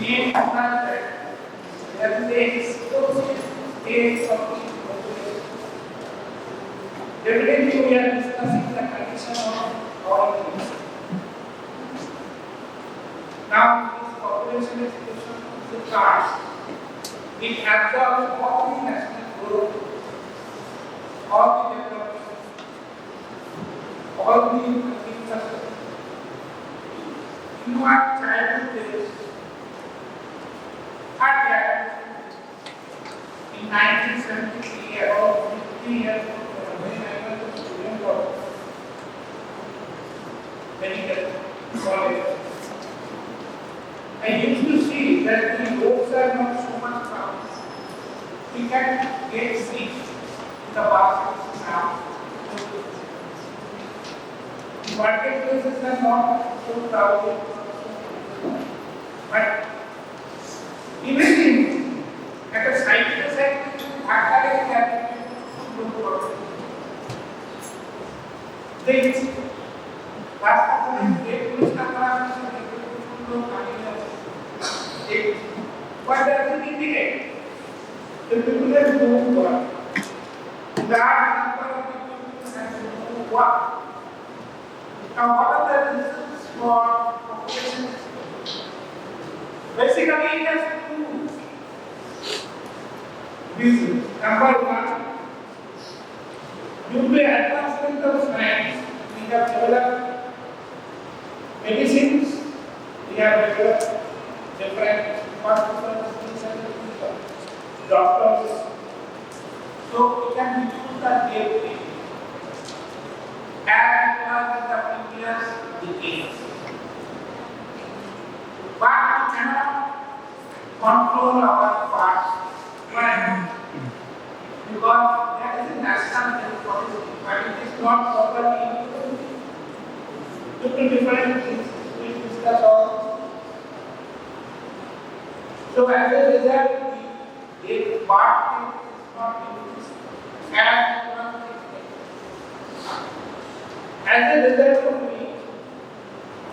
same concept, there is a explosive state of the population. Evidently, we are discussing the condition of our things. Now, this population explosion of the charts, it absorbs all the national growth, all the development, all the infrastructure. In our childhood days, in 1973, about 50 years ago, when I was a student of medical college, I used to see that the roads are not so much crowded. We can get seats in the baskets now. The marketplaces are not so crowded. But even at a side to side, academic activity don't work. Things रास्ता पर एक police का बड़ा लोग आगे एक what does it indicate? The people have moved on. That number of people has moved on. Now, what are the reasons for population explosion? Basically, it has two reasons. Number one, due to advancement of science, we have developed medicines, we have developed different hospitals, doctors. So, we can reduce the death as it was in the previous decades. But we cannot control our parts. Why? Because there is a national health policy, but it is not properly implemented. Two different things we discuss all. So as a result, the part is not used as it was expected. As a result of which,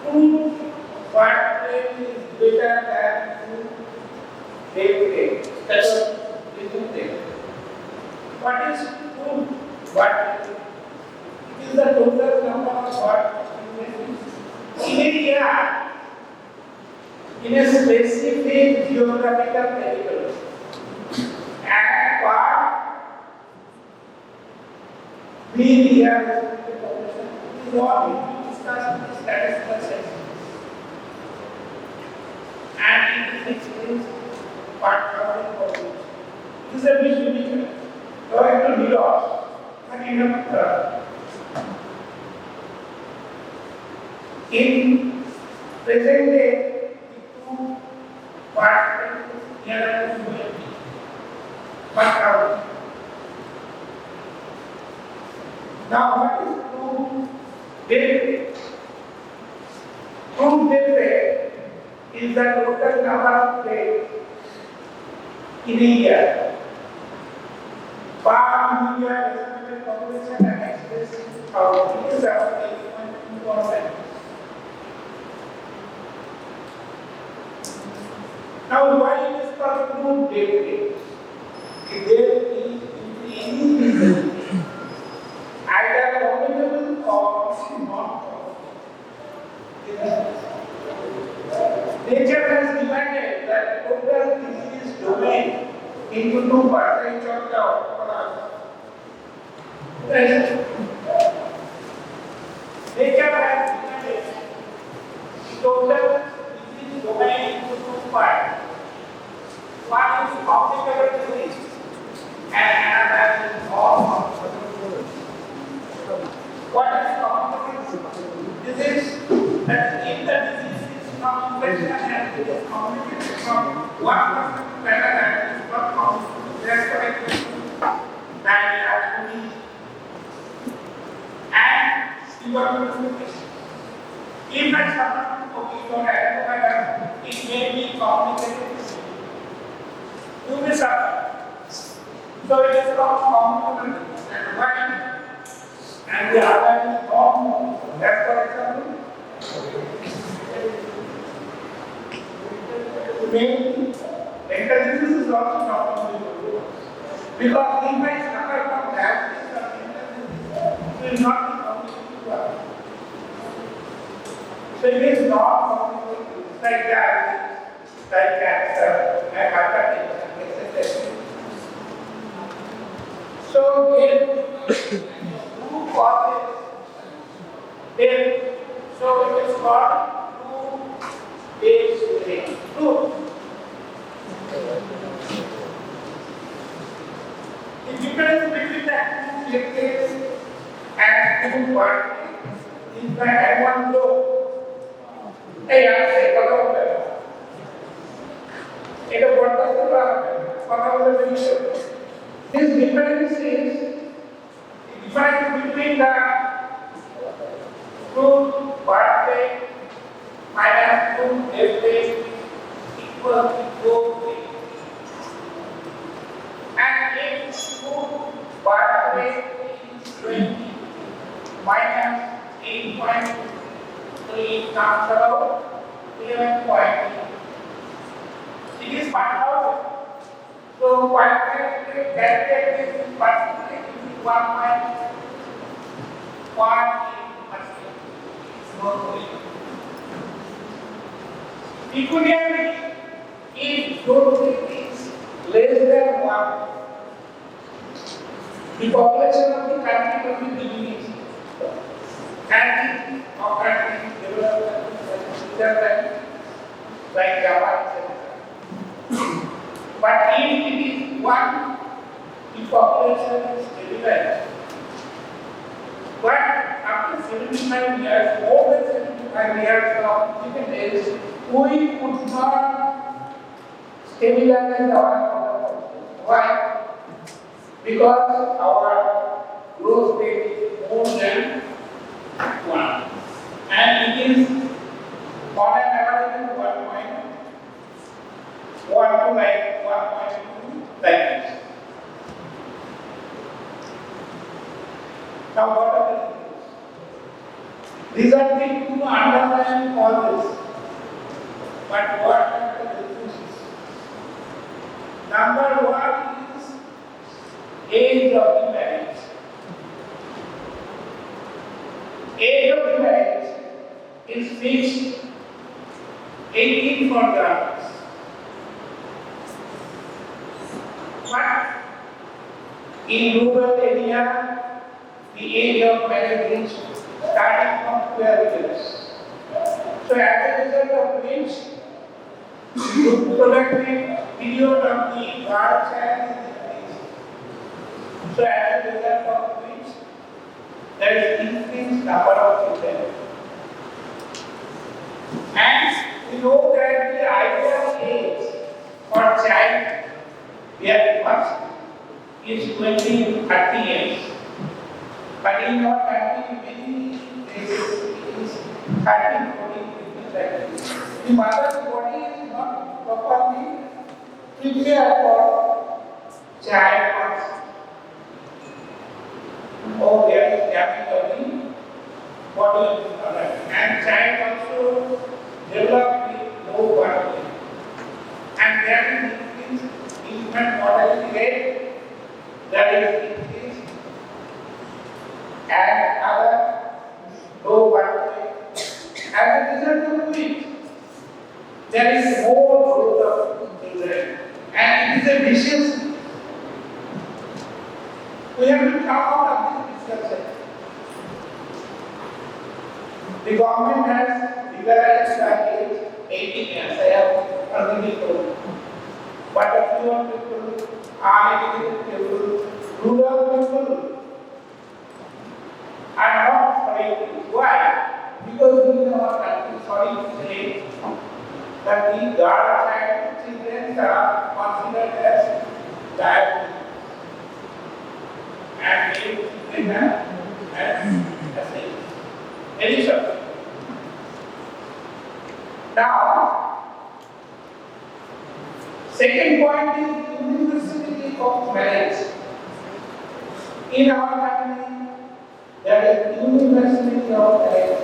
food part rate is better than food day rate. That's what we think. What is food part rate? It is the total number of part in a year in a specific geographical territory. And part being here is what we discuss in the statistical section. And it is explains part counting population. This is a bit unique. So I have to read off, but you have in present day, the two parts here are two empty. But counting. Now, what is true death rate? True death rate is the total number of days in a year. Per year estimated population and expressed out. It is about 8.2%. Now, why it is called true death rate? If there is any reason, either communicable or not communicable. Nature has divided the total disease domain into two parts. I chopped out. Nature has divided the total disease domain into two parts. One is communicable disease and another is non-communicable. What is communicable disease? That if the disease is from infection and it is communicated from one person to another, it is not communicable. Therefore, it is diarrhea, and tuberculosis. If at someone focused on antibiotics, it may be complicated. You may suffer. So it is called communicable and one, and the other is non-communicable. That's for example. main mental disease is also not possible. Because if I suffer from diabetes or mental disease, it will not be possible to us. So it is not possible to like diabetes, like cancer, like hypertension, etc. So there two causes. There, so it is called two-phase brain. The difference between the two phases and two parts is that I want to hey, I say, what about it? This difference is the difference between the two birthday minus two birthday equal to 4. And if two birthday is 20 minus 8.3 comes about 11.8. It is 1,000. So, calculate this percentage into 1 minus 1. Equality if growth is less than 1, the population of the country will be diminished. And the country development like Java, etc. But if it is 1, the population is stabilized. But after 75 years, more than 75 years of independence, we could not stabilize our population. Why? Because our growth rate is more than 1. And it is on an average 1.1 to like 1.2 like this. Now what are the differences? These are the two underlying causes. But what are the differences? Number 1 is age of the marriage. Age of the marriage is fixed 18 for girls. But in rural area, the age of marriage is starting from 12 years. So as a result of which, the productive period of the girl child is increased. So as a result of which, there is increased number of children. And we know that the ideal age for child bearing first is 20 to 30 years. But in our country, many places it is 13, 14, 15 like this. The mother's body is not properly prepared for child first. Oh, there is damage of the body and child also develop with low birth weight. And there is increased infant mortality rate, there is increased and other low birth weight. As a result of which, there is more growth of children and it is a vicious. We have to come out of this discussion. The government has legalized the age 18 years. I have already told. But a few people, uneducated people, rural people are not following. Why? Because in our country, sorry to say, that the girl child children are considered as diabetes. And they have as very short. Now, second point is the universality of marriage. In our country, there is universality of marriage.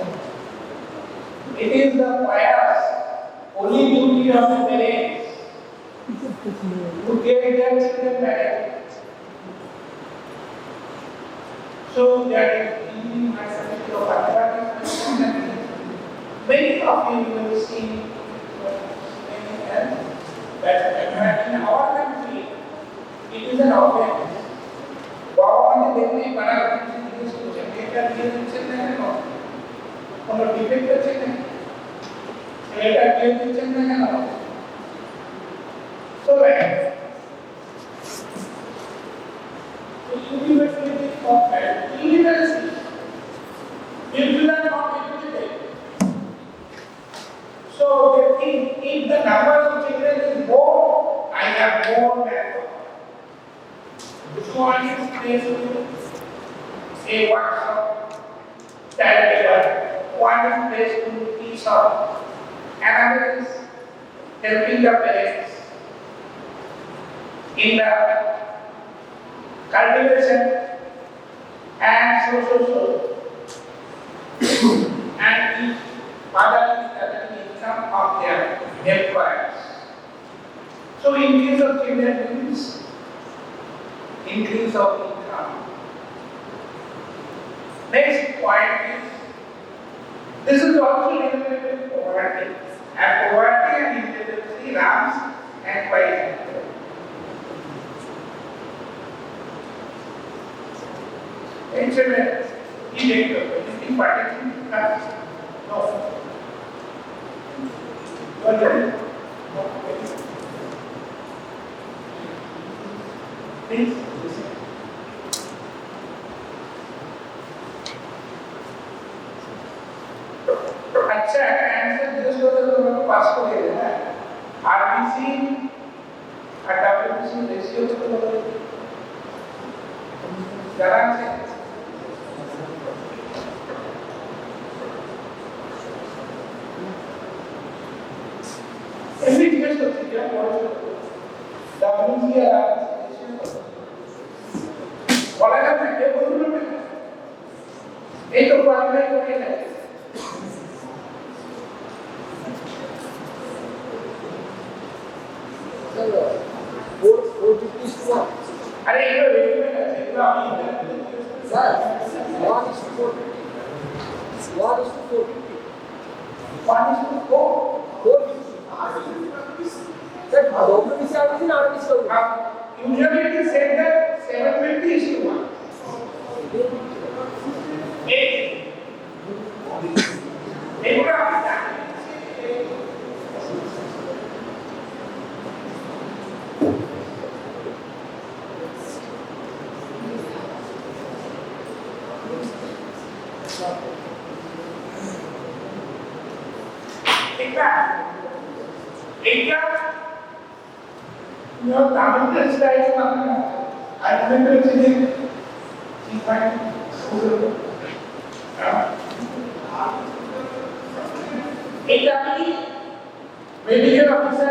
It is the pious, holy duty of marriage who gave their children marriage. So that in my subject of mathematics, many of you will see many else that in our country it is an offense. Baba देखने बड़ा किसी को चमेटा दिए चलने का और defect चलने चमेटा दिए चलने का so right so university of illiteracy people are not educated so they think if the number of children is more I have more than one is placed to a workshop, timetable, one is placed to teach out, another is helping the parents in the cultivation and so. And each father is earning income of their employers. So in case of children means increase of income. Next point is, this is also related to poverty. And poverty and illiteracy runs and quite ancient anything particular? No. Please. अच्छा answer जिस को तो तुम्हें पास को ले लेना है RBC और डब्ल्यूबीसी रेशियो को तो जरा से MBBS तो ठीक है WBC या रेशियो कॉलेज में ये बोल रहे हैं एक तो क्वालिफाई हो गया है अरे ये तो Sir, 1 is to 450. 1 is to 450. 1 is to 4. 450. Sir, WBC RBC and RBC. Usually it is said that 750 is to 1. 8. Your Tamil style I remember singing exactly medical officer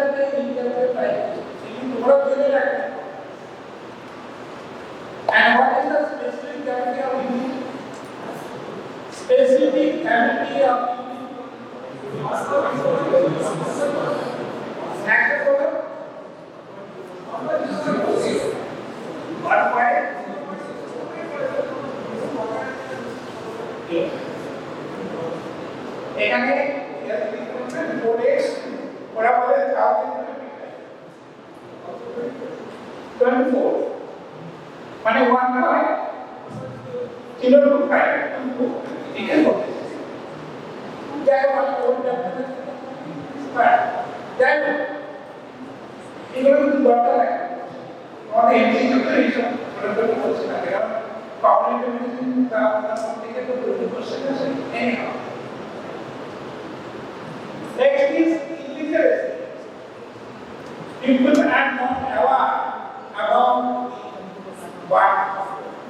and what is the specific ability of English? Specific ability of এখানে 4x ওরা বলে 1024 মানে 1.025 ঠিক আছে যাই হোক যাই হোক এগুলো কিন্তু দরকার লাগে আমাদের এমসিকিউ তো এইসব ছোট কোশ্চেন আছে কারণ কগনিটিভ মেডিসিন তার থেকে তো কোশ্চেন আছে anyhow next is illiteracy. People are not aware about what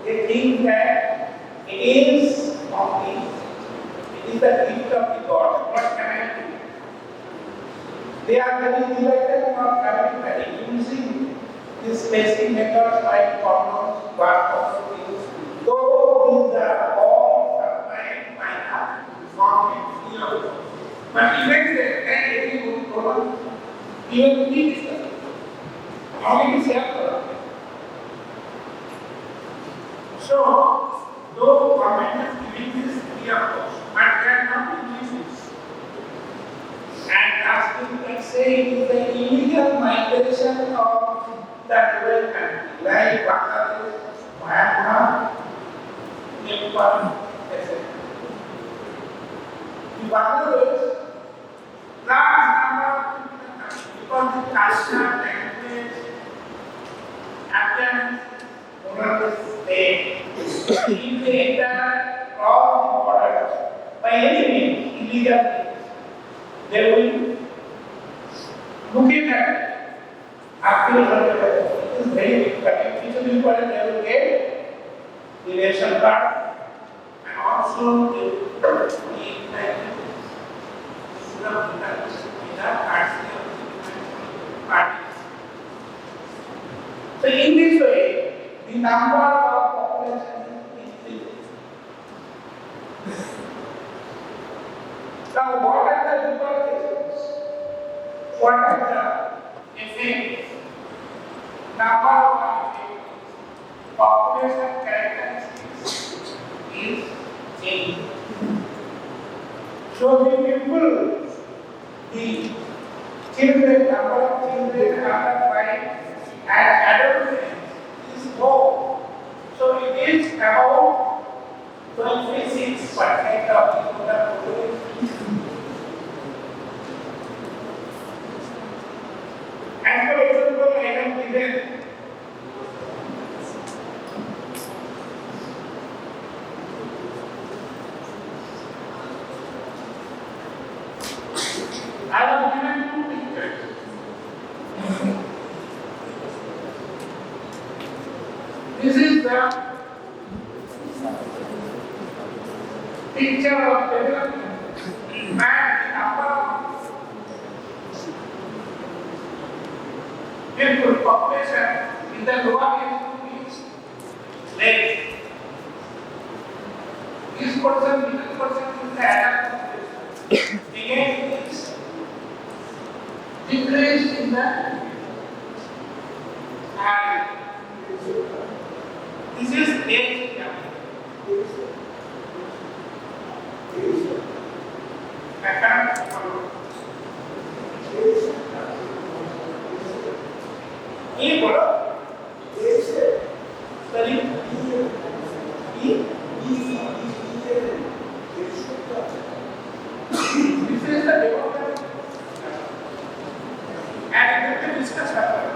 they think that it is of the it is the gift of the God. What can I do? They are very delighted for having very using these basic methods like condoms, barcodes, though these are all supplied by the government. But even then, even we discuss. Only is here. So, though government is giving this free of cost, but they are not using this. And asking, let's say, is the illegal migration of the rural country, like Bangladesh, Myanmar, Nepal, etc. In Bangladesh, large number of people come because the culture, language, appearance, moral state, if they enter cross the border by any means, illegal means, they will looking at after it is very big, but it is important they will get the ration card and also the parties. So in this way, the number of population is increasing. Now, what are the repercussions? What are the effects? Number one effect is population characteristics is changing. So the people, the children, number of children under 5 and adolescents is low. So it is about 26% of the total population. As for example, I have given two pictures. This is the picture of development and the number of people, population in the lower age group is less. This person is the adult population. Again, it is decreased in the area. This is age gap. I can't follow. ये बोलो सही this is the development and we can discuss further.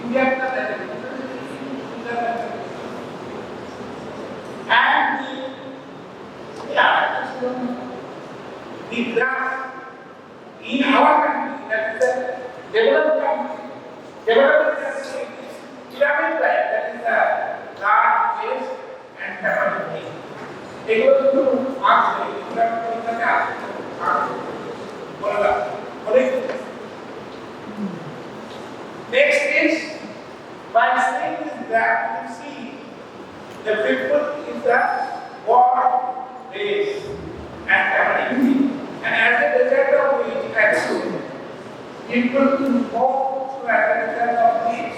India and the graph in our country, that is a developed country, is pyramid like, that is a large base and capacity. এগুলো কিন্তু আছে, এখানে আছে, বলে next is by saying this graph, you see the people is the world base and capacity. And as a result of which, actually, people more to as a result of which,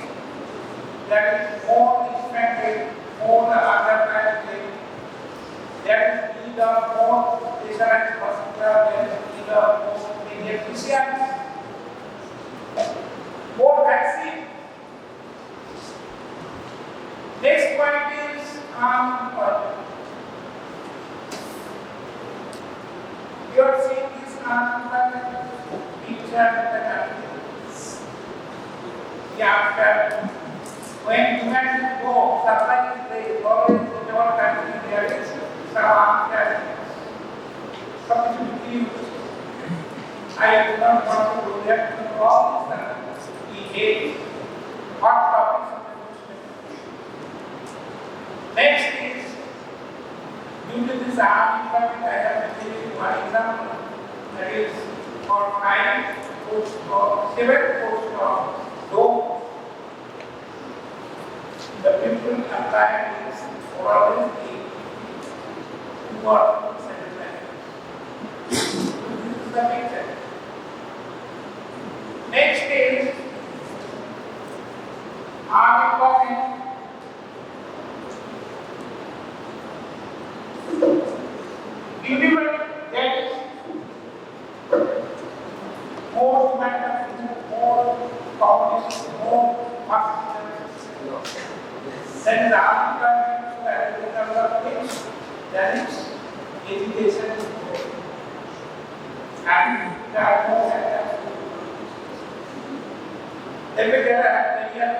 that is more expanded, more understanding, there is need of more specialized hospital, there is need of more pediatricians, more vaccine. Next point is unemployment. You are seeing this unemployment picture in the country. After when demand go, supply is there, always in our country there is some unemployment. Something I do not want to go there to all the age, hot topics of the newspaper. Next is, due to this unemployment, I have given you one example, that is for 9 posts or 7 posts of dome. The people applying is always the poor second. This is the picture. Everybody that is more matter, more competition, more participants. Then the unemployment to agricultural things, that is education is more. And there are no sectors. Then we get a engineer,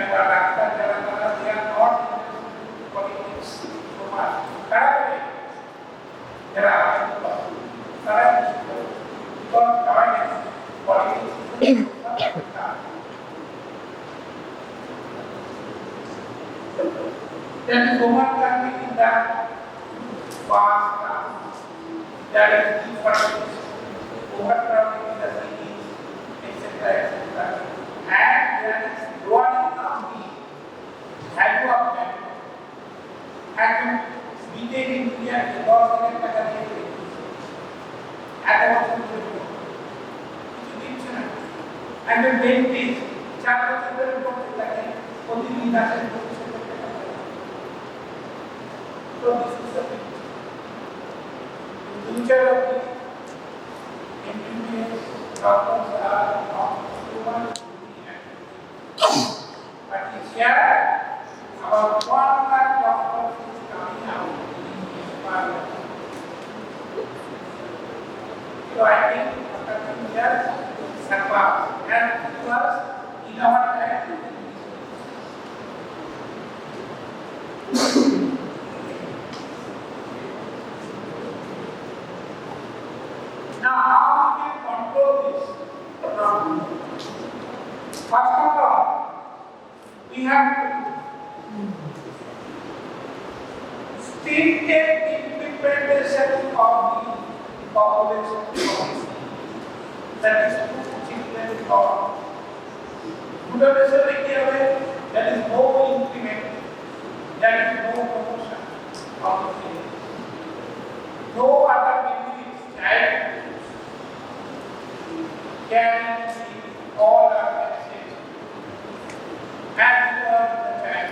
doctor, they are not in politics so much. Currently, there are people, because currently politics is then woman can be in that past, there is different overcrowding in the cities, etc., etc. And there is growing army, value of them, and we take in India because of the academic and then this chapter only so this is the future of the MBBS doctors are not human, but this year about 1 lakh doctors is coming out in Nepal. So I think after 2 years, surpassed, and it was in our time. Now, how we can control this problem? First of all, we have to state implementation of the population policy. That is two children or that is no increment, that is no promotion of the children. No other benefits child can see all our benefits and the child.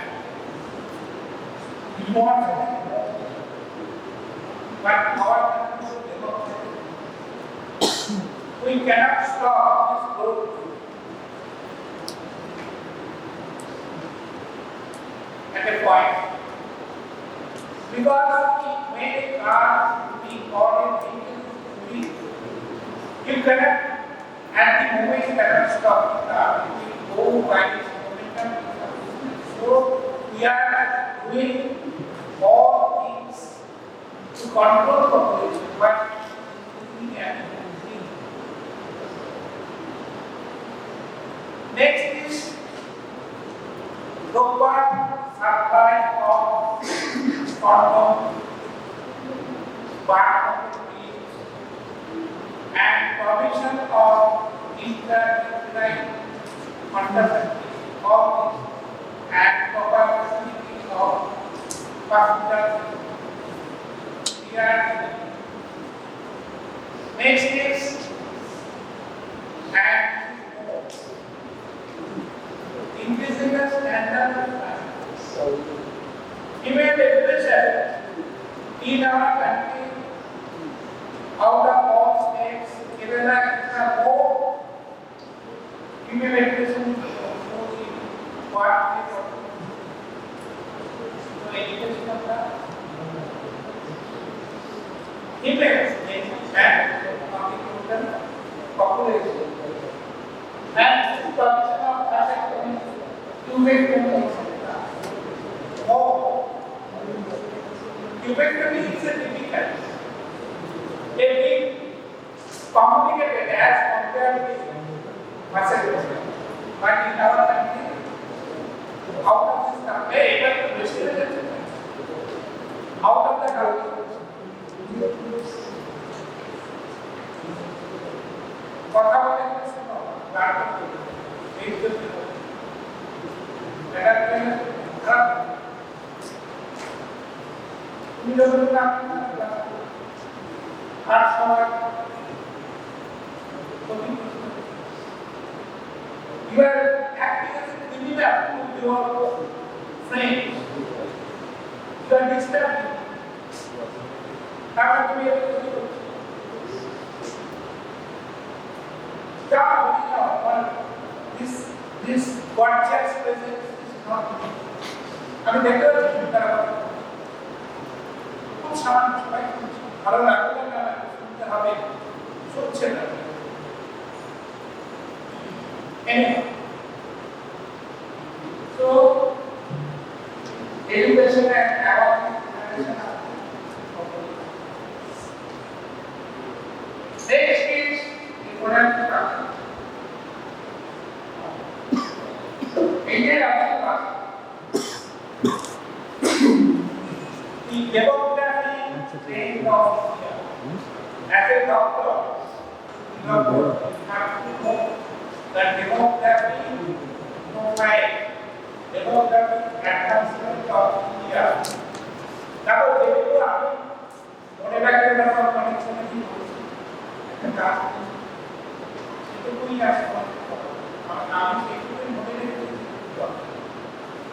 We want more, but our we cannot stop this growth. At a point, because it may cause the organ you cannot, at the moment you cannot stop the car, it will go by its momentum. So we are doing all things to control population, but we can. Next is proper supply of condom, barcode, and provision of intrauterine contraceptive, all these, and proper facilities of hospitals. Next is and increasing the standard of life. Female education in our country, out of all states, Kerala is more female education what so education of the females and population and provision of vasectomy, tubectomy, etc. Oh, tubectomy is a difficult, a bit complicated as compared with vasectomy. But in our country, out of this country, out of the country, কথা বলে শোনো গান এই যদি এটা খারাপ তুমি যখন আর সময় you are acting as a criminal to your friends, you are disturbing আমি এটা তৈরি করছি this gorgeous presence is not me. আমি দেখতে পাচ্ছি তারা খুব সামান্য সবাই ভালো লাগবে না শুনতে হবে শুনছে না anyway so education and awareness generation next is important structure India the demography trend of India. As a doctor, you have to know the demography profile, demographic advancement of India. তারপর যেগুলো আমি মনে রাখতে পারবো অনেক সময় কি বলছি একটা কাজ সেটুকুই আসবো আমি সেটুকুই মনে রেখে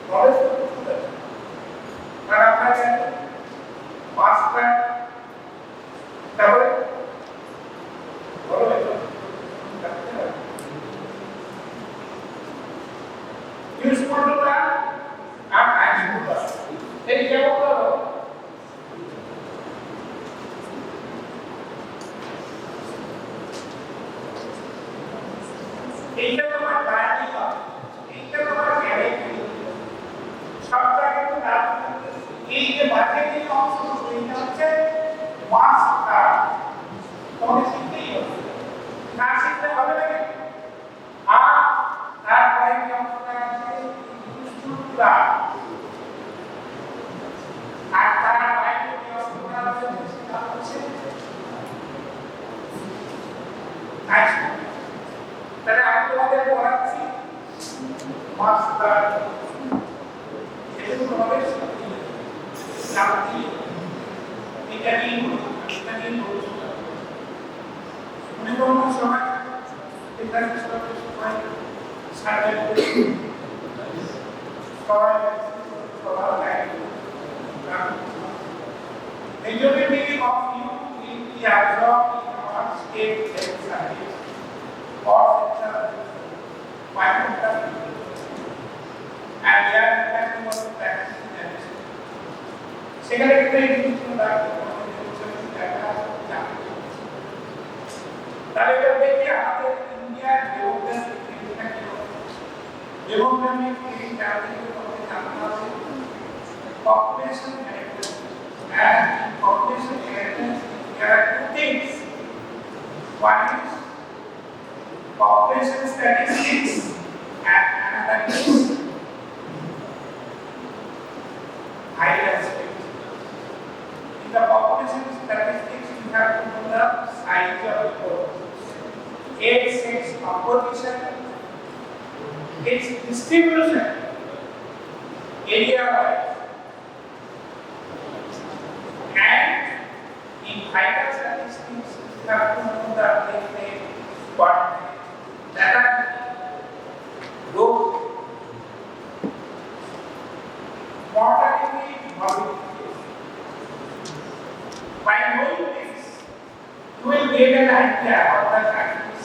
নলেজ তো কিছু আছে আর আপনার জানেন মাস্টার তারপরে বলো এটা ইউজফুল টু দা আর আইসফুল টু এই যেমন ধরো এইটা তোমার বায়োলজি হবে এইটা তোমার কেমিস্ট্রি সবটা কিন্তু এই যে বাকি যে অংশগুলো এইটা হচ্ছে মাস্টার তোমাকে শিখতেই হবে না শিখতে হবে না আর তারপরে যে অংশটা আছে ইনস্টিটিউটরা আর তার বাইরে যে অংশটা আছে সেটা হচ্ছে তাহলে আমি তোমাদের পড়াচ্ছি মাস্টার এগুলো হবে জাতি এটা নিয়ে মনে করুন সময় এটা সময় survey majority of you will be absorbed in our state health service or sector financial and their impact was practicing medicine. সেখানে একটা জিনিসগুলো লাগবে তাহলে এটা দেখি আমাদের ইন্ডিয়ার demographic population characteristics and in population characteristics there are two things. One is population statistics and another is higher aspect. In the population statistics you have to know the size of the population, age, sex, composition, its distribution, area wise. And in vital statistics, you have to know the name, what that are growth, mortality, morbidity. By knowing this, you will get an idea of the countries.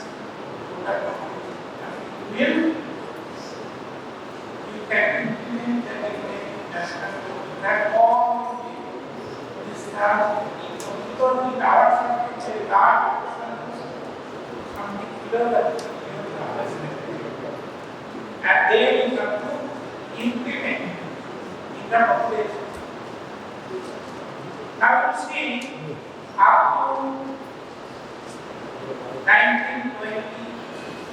You can implement the national that all because in our subject a large something below that and then you have to implement in the population. Now you see up to 1920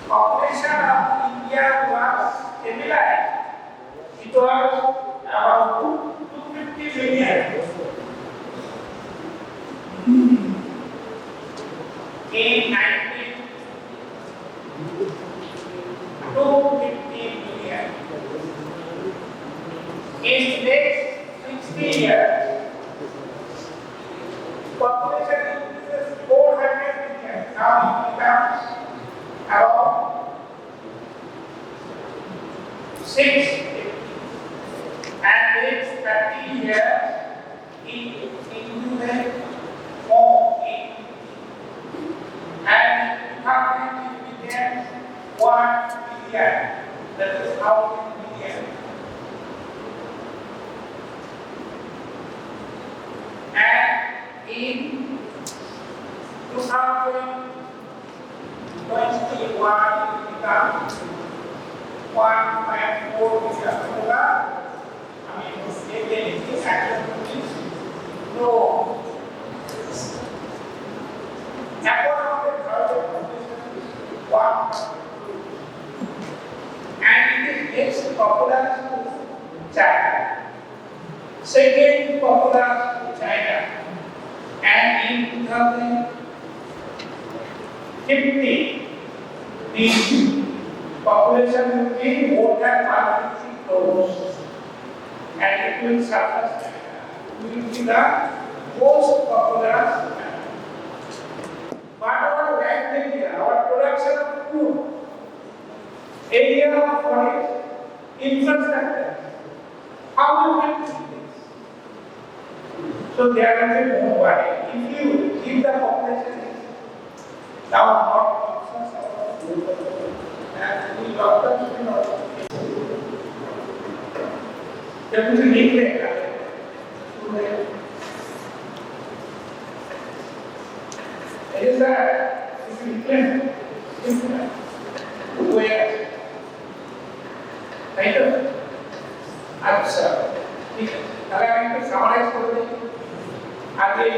population of India was stabilized. It was about 250 million. In 250 million. In next 60 years, population increases 400 million. Now it becomes around 650. And next 30 years, it increases more. India, 1.4 million. I mean, this actually no. One. And it is next popular to China. Second popular to China. And in 2050, the population will be more than 150 crores. And it will surpass China. It will be the most popular. But our land area, our production of food, area of forest, infrastructure, how we can see this? So there will be more money. If you keep the population now not and we doctors will not there will be neglect. It is that if you implement where right observe. अगर हम इसे summarize कर दें आगे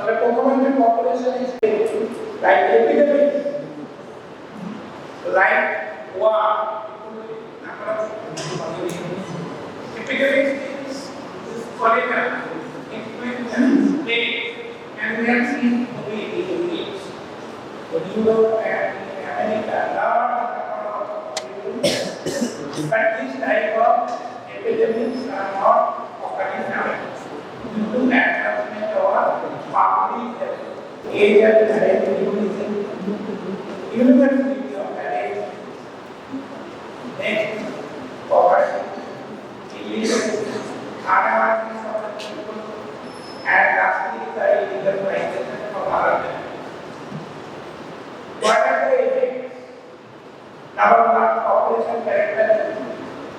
अगर common population is like epidemics like war epidemics is cholera influenza plague and we have seen movies Europe and America lot but this type of epidemics are not occurring now. Due to advancement of public health, age and marriage increasing, university of marriage, next poverty, illiteracy, unemployment of the people, and lastly the illegal migration of our land. What are the effects? Number one, population character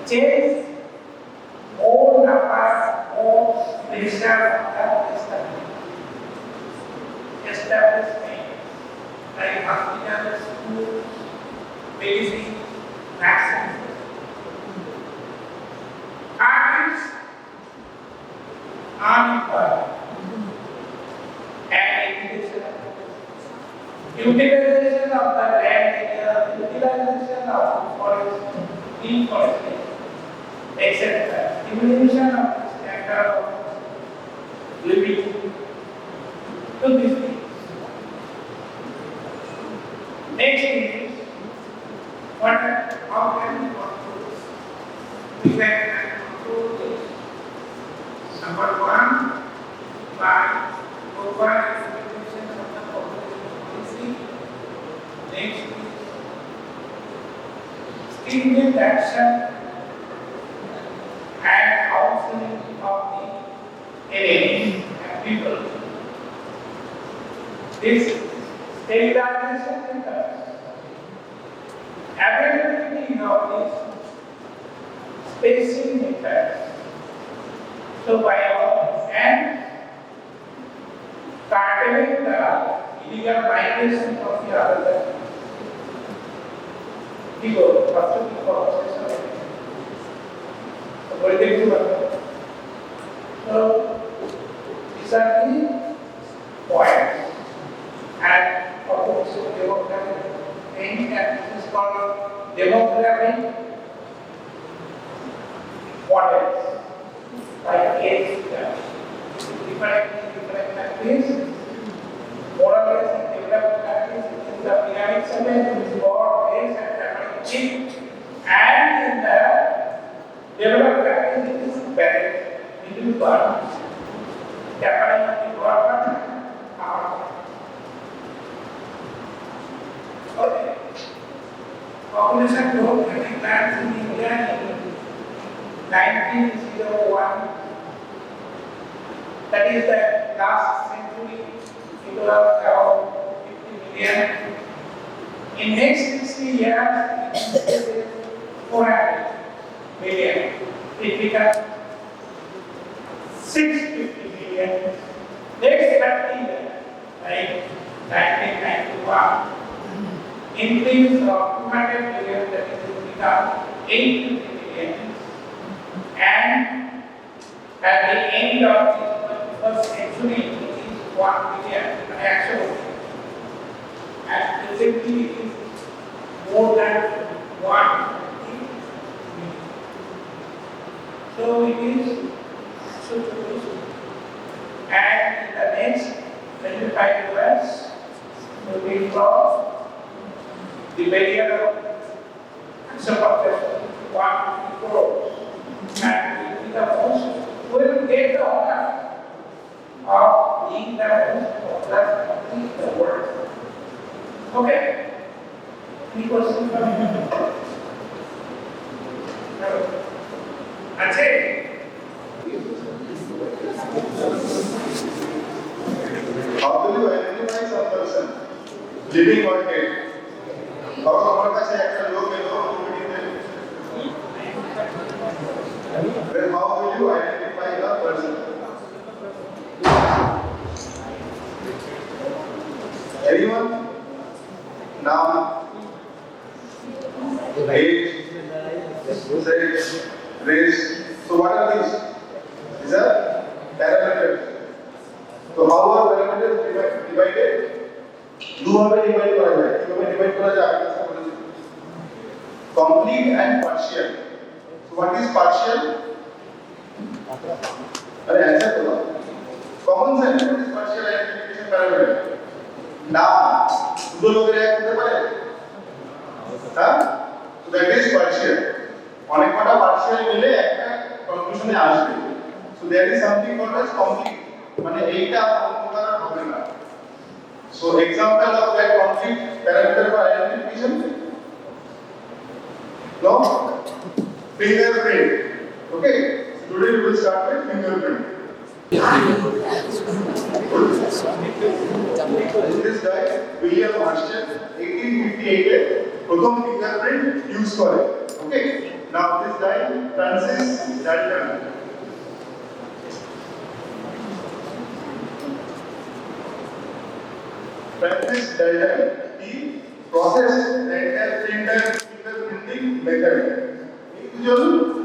change more number, more pressure of the establishment like hospitals, schools, medicine, vaccines. Artists, unemployed, and education. Utilization of the land area, utilization of forest, deforestation, etc. Diminution of the standard of living to this thing. Next is how can we control this? We can control this. Number one, by proper implementation of the population policy. Next is stringent action and counseling of the enemies and people. This sterilization methods, availability of these spacing methods, so by and curtailing the illegal migration of the other people, first of all, so these are the points and also demographic thing, and this is called demographic models like age different countries, more or less in developed countries in the pyramid system is more age and family and in the developed countries it is better into one Japanese development. Okay. Population growth having plans in India in 1901. That is the last century. It was around 50 million. In next 60 years, it is 400 million. It becomes 650 million. Next 30 years, like 1991. increase of 200 million, that is will become 850 million, and at the end of the 21st century it is 1 billion actually, and presently it is more than 1 billion. So it is absolutely, and in the next 25 years we will cross the barrier of support 1 crore, and we will be the most, we will get the honor of being the most popular country in the world. Okay? Any question from you? No. That's it. How do you identify some person living or dead? How আমার কাছে একটা লোক এলো then how will you identify a person? Anyone? Now, age, sex, race. So what are these? These are parameters. So how are parameters divided? দুভাবে divide করা যায়। কিভাবে divide করা যায় আমি আজকে বলেছি। Complete and partial. So what is partial? আরে অ্যানসার করো। Common sense, what is partial identification parameter? না, দুটো লোকের এক হতে পারে? হ্যাঁ? So that is partial. অনেক কটা partial মিলে একটা কনক্লুশনে আসবে। So there is something called as complete. মানে এইটা অন্যটার হবে না। So example of that complete parameter for identification? No? Fingerprint. Okay? So today we will start with fingerprint. This guy, William Ashton, 1858 এ প্রথম fingerprint use করে. Okay? Now this guy, Francis Dalton. Francis Dalton, he processed the entire fingerprinting method. He was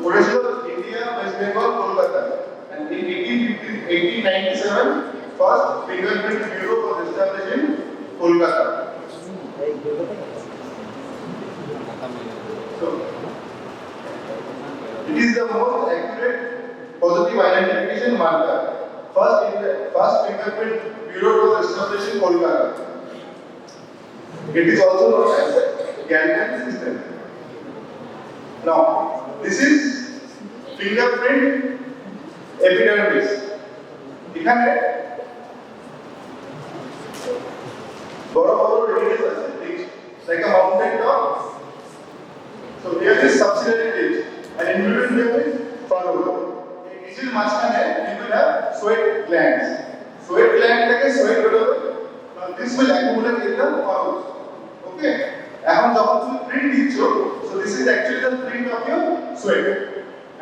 original India, West Bengal, Kolkata, and in 1897, first fingerprint bureau was established in Kolkata. So, it is the most accurate positive identification marker. First fingerprint bureau was established in Kolkata. It is also known as Gallican system. Now, this is fingerprint epidermis. এখানে বড় বড় ridges আছে, like a mountain top. So here is subsidiary ridge, and in between them is furrow. ridge এর মাঝখানে you will have sweat glands. Sweat gland থেকে sweat বেরোবে. Now this will accumulate in the furrows. Okay? এখন যখন তুমি print দিচ্ছ, so this is actually the print of your sweat.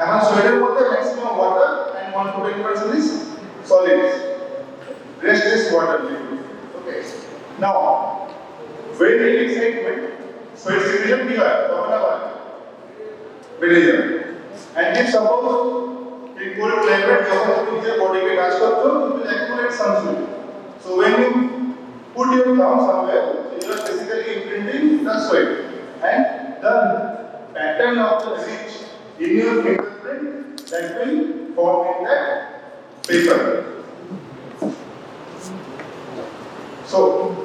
এখন sweat এর মধ্যে maximum water and 1 to 10% is solids. Rest is water liquid. Okay? Now, when in excitement, sweat secretion কি হয়? তখন আবার বেড়ে যাবে। And if suppose in cold climate যখন তুমি নিজের বডিকে টাচ করছো, you will accumulate some sweat. So when you put your thumb somewhere, you are basically imprinting the sweat, and the pattern of the ridge in your fingerprint that will form in that paper. So,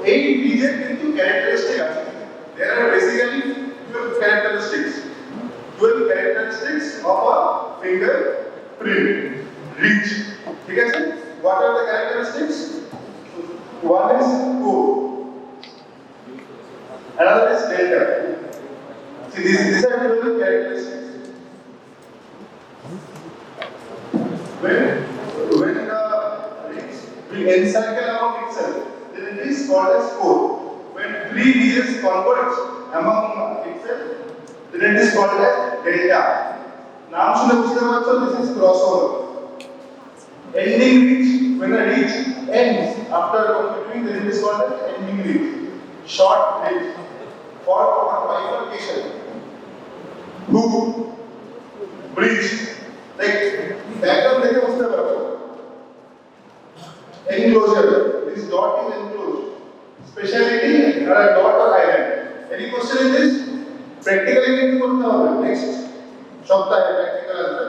8 ridges into characteristic. There are basically 12 characteristics. 12 characteristics of a fingerprint ridge. Okay? What are the characteristics? One is core. Another is delta. See, these are 12 characteristics. When the ridge will encircle among itself, then it is called as core. When 3 ridges converge among itself, then it is called as delta. নাম শুনে বুঝতে পারছো, this is crossover. Ending ridge, when a ridge ends after continuing, then it is called as ending ridge. Short ridge. for bifurcation, hook, bridge, like background like what's the enclosure. This dot is enclosed. Speciality dot or island. Any question in this? Practically need to করতে হবে next সপ্তাহে practical আসবে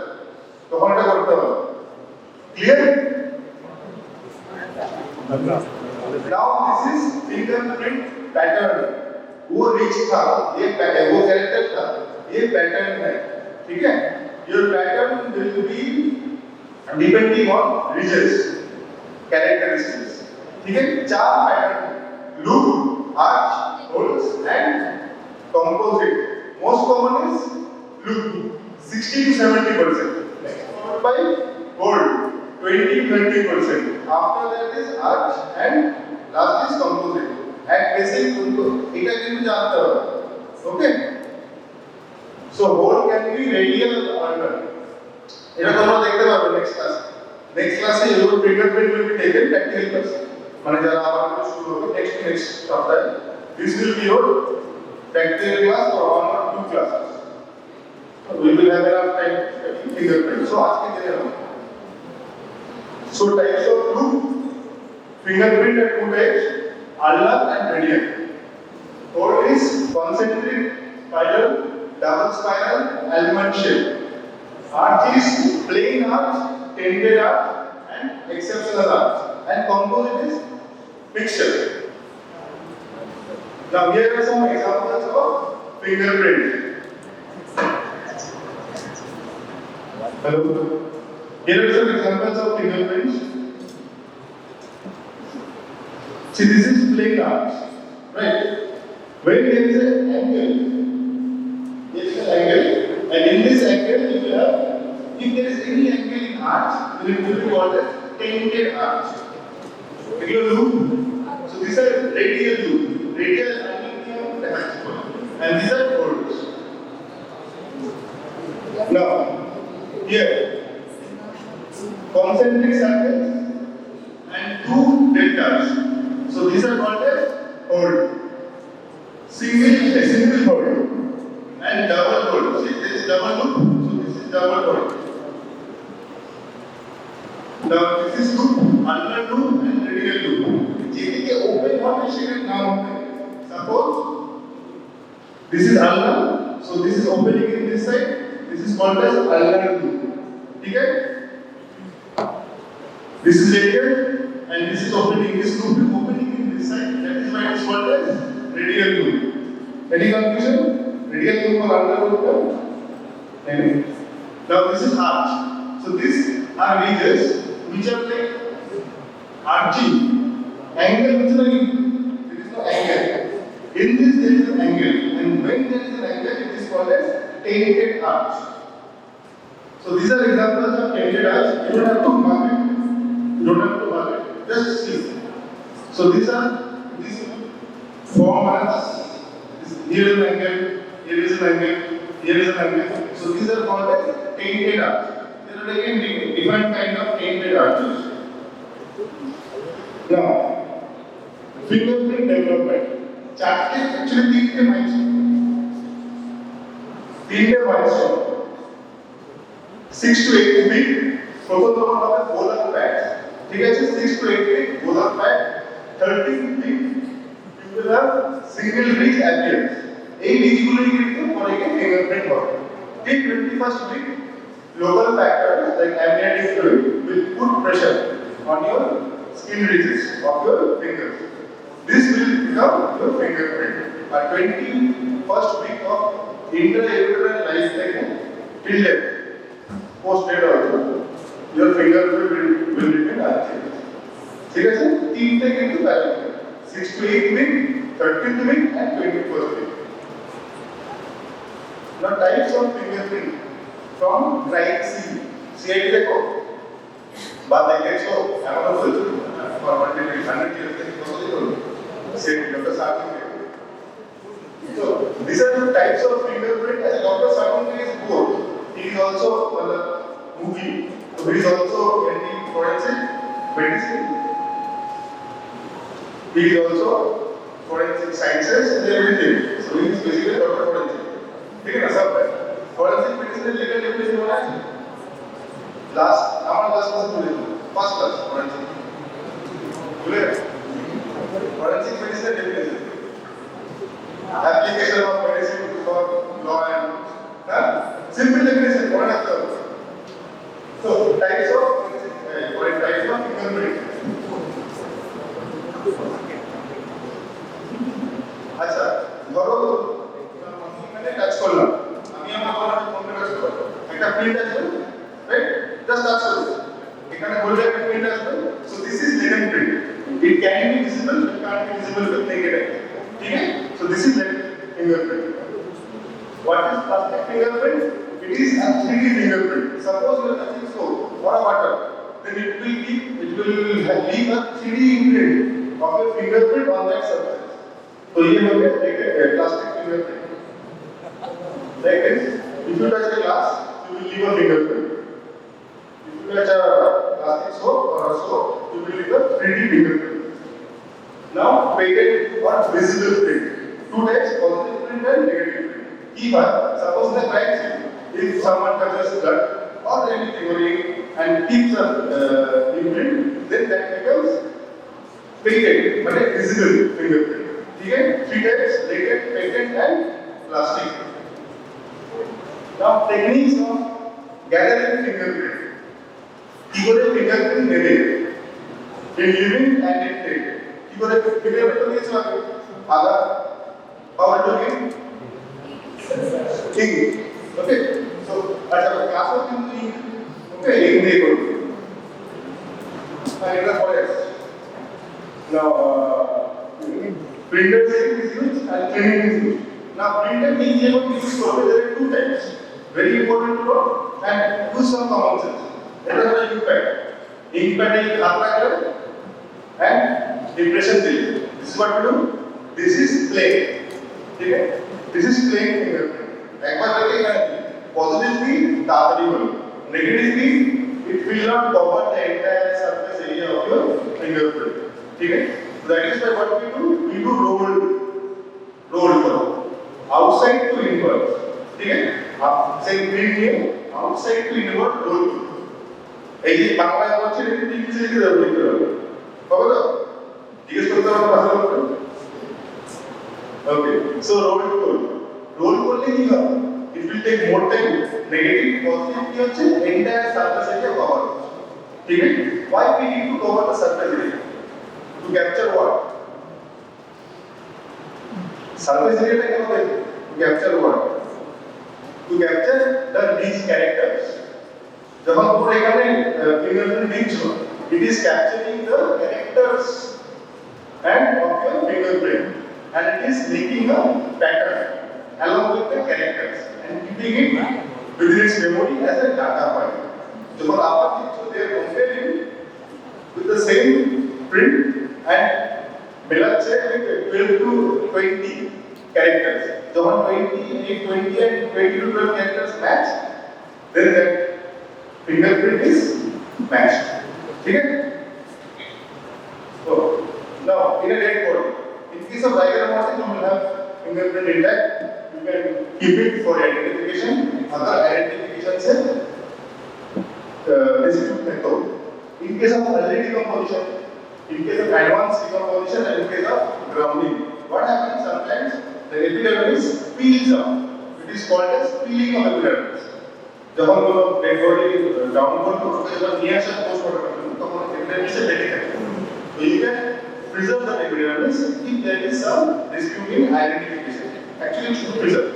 তখন এটা করতে হবে clear now this is fingerprint pattern वो rich था ये पैटर्न वो कैरेक्टर था ये पैटर्न है ठीक है your pattern will be depending on regions characteristics ठीक है चार pattern loop arch holes and composite most common is loop 60 to 70% followed by hold 20-30% after that is arch and last is composite at basic उनको এটা কিন্তু জানতে হবে okay so hold can be radial or not এটা তোমরা দেখতে পাবে next class your fingerprint will be taken practical class মানে যারা আবার শুরু হবে next সপ্তাহে this will be your practical class for 1 or 2 classes so we will have enough time to fingerprint so আজকে জেনে নাও so types of loop fingerprint are two types ulnar and radial hold is concentric spiral double spiral almond shape arch is plain arch tented arch and exceptional arch and composite is mixture now here are some examples of fingerprint hello here are some examples of fingerprints see this is plain arch right when there is an angle there is an angle and in this angle you will have if there is any angle in arch then it will be called as tented arch regular loop so these are radial loop radial aluminum dashboard and these are holes now here concentric circles and two deltas so these are called as hole single hole and double hole see this is double loop so this is double hole now this is loop ulnar loop and radial loop যেদিকে open হবে সেটার নাম হবে suppose this is ulnar so this is opening in this side this is called as ulnar loop ठीक है this is radial and this is opening this loop is opening in this side that is why it is called as radial loop any confusion radial loop or ulnar loop any now this is arch so these are regions which are like arching angle which is like there is no angle in this there is an angle and when there is an angle it is called as tented arch so these are examples of tented arch you don't have to mark it just see so these form as here is an angle here is an angle here is an angle so these are called as tented arch there are again different kind of tented arches now fingerprint development চারটে actually তিনটে milestone 6 to 8 feet প্রথম হবে bowler pad ঠিক আছে 6 to 8 feet bowler pad 13 feet you will have single ridge appearance এই রিজগুলোই কিন্তু পরে গিয়ে fingerprint হবে ঠিক 21st week local factors like amniotic fluid will put pressure on your skin ridges of your fingers this will become your fingerprint by 21st week of intra-uterine life cycle till death post death also your fingerprint will remain unchanged ঠিক আছে তিনটে কিন্তু parameter 6 to 8 week 13th week and 21st week now types of fingerprint from right CID দেখো বা দেখেছো এমন বলছো ফরমালিটি 100 years থেকে কত দিন হলো CID doctor serving so these are the types of fingerprint as Dr. Sarving is both he is also movie so he is also in forensic medicine he is also forensic sciences and everything so So he is basically Dr. Forensic. ठीक है ना सब? Forensic medicine legal definition होना है. Last class बोले first class forensic. बोले forensic medicine definition. Application of medicine for law and simple definition. One after. So types of fingerprint. আচ্ছা ধরো এখানে টাচ করলাম আমি আমার ফোনে টাচ করব একটা প্রিন্ট আসবে রাইট জাস্ট টাচ করব এখানে বললে একটা প্রিন্ট আসবে so this is latent print it can be visible it can be visible with naked eye ঠিক আছে so this is latent fingerprint what is plastic fingerprint it is a 3D fingerprint suppose you are touching soap or water then it will leave a 3D imprint of your fingerprint on that surface. So ये हो गया एक plastic fingerprint. Like this, if you touch a glass, you will leave a fingerprint. If you touch a plastic soap or a soap, you will leave a 3D fingerprint. Now, patent or visible print. Two types, positive print and negative print. Even suppose the crime scene, if someone touches blood or anything or and keeps a imprint, then that becomes patent, but a visible fingerprint. ठीक है? Three types: latent, patent, and plastic. Now, techniques of gathering fingerprint. কি করে fingerprint নেবে? In living and in dead. কি করে fingerprint তো নিয়েছো আগে? আদা. How to do it? Ink. Okay. So, আচ্ছা class of ink. Okay, ink দিয়ে করবে. এটা পরে আসছে. Now, printer setting is used and cleaning is used. Now, printer means able to use for there are two types. Very important to know and use some common sense. That is the ink pad. Ink pad is hath and impression seal. This is what we do. This is plain. Okay? This is plain fingerprint. একবার দেখে এখানে positive mean তাড়াতাড়ি হলো. Negative mean it will not cover the entire surface area of your fingerprint. Okay? That is why what we do roll outside to inward. ठीक है? आप same print here outside to inward roll. এই যে বাংলায় বলছে এটা ইংলিশে লিখে দাও লিখতে হবে। হবে তো? জিজ্ঞেস করতে হবে ভাষা বলতে। Okay, so roll করলে কি হবে? It will take more time. Negative, positive কি হচ্ছে? Entire surface area cover হচ্ছে। ঠিক আছে? Why we need to cover the surface area? To capture what? Surface area টা কেন দেখো? To capture what? To capture the rich characters. যখন পুরো এখানে fingerprint দিচ্ছো, it is capturing the characters and of your fingerprint, and it is making a pattern along with the characters and keeping it within its memory as a data point. যখন আবার দিচ্ছো, they are comparing with the same print and মেলাচ্ছে with 12 to 20 characters. যখন 20 and 20 to 12 characters match, then that fingerprint is matched. ठीक है? So now in a dead body, in case of diagram morphing, you will have fingerprint intact. You can keep it for identification. Other identification से dispute method. In case of early decomposition, in case of advanced decomposition, and in case of grounding, what happens sometimes? The epidermis peels out. It is called as peeling of epidermis. যখন কোনো dead body down করতে যখন নিয়ে আসা post-mortem করতে তখন এপিডার্মিসে বেঁধে থাকে তো you can preserve the epidermis if there is some dispute in identification actually it should preserve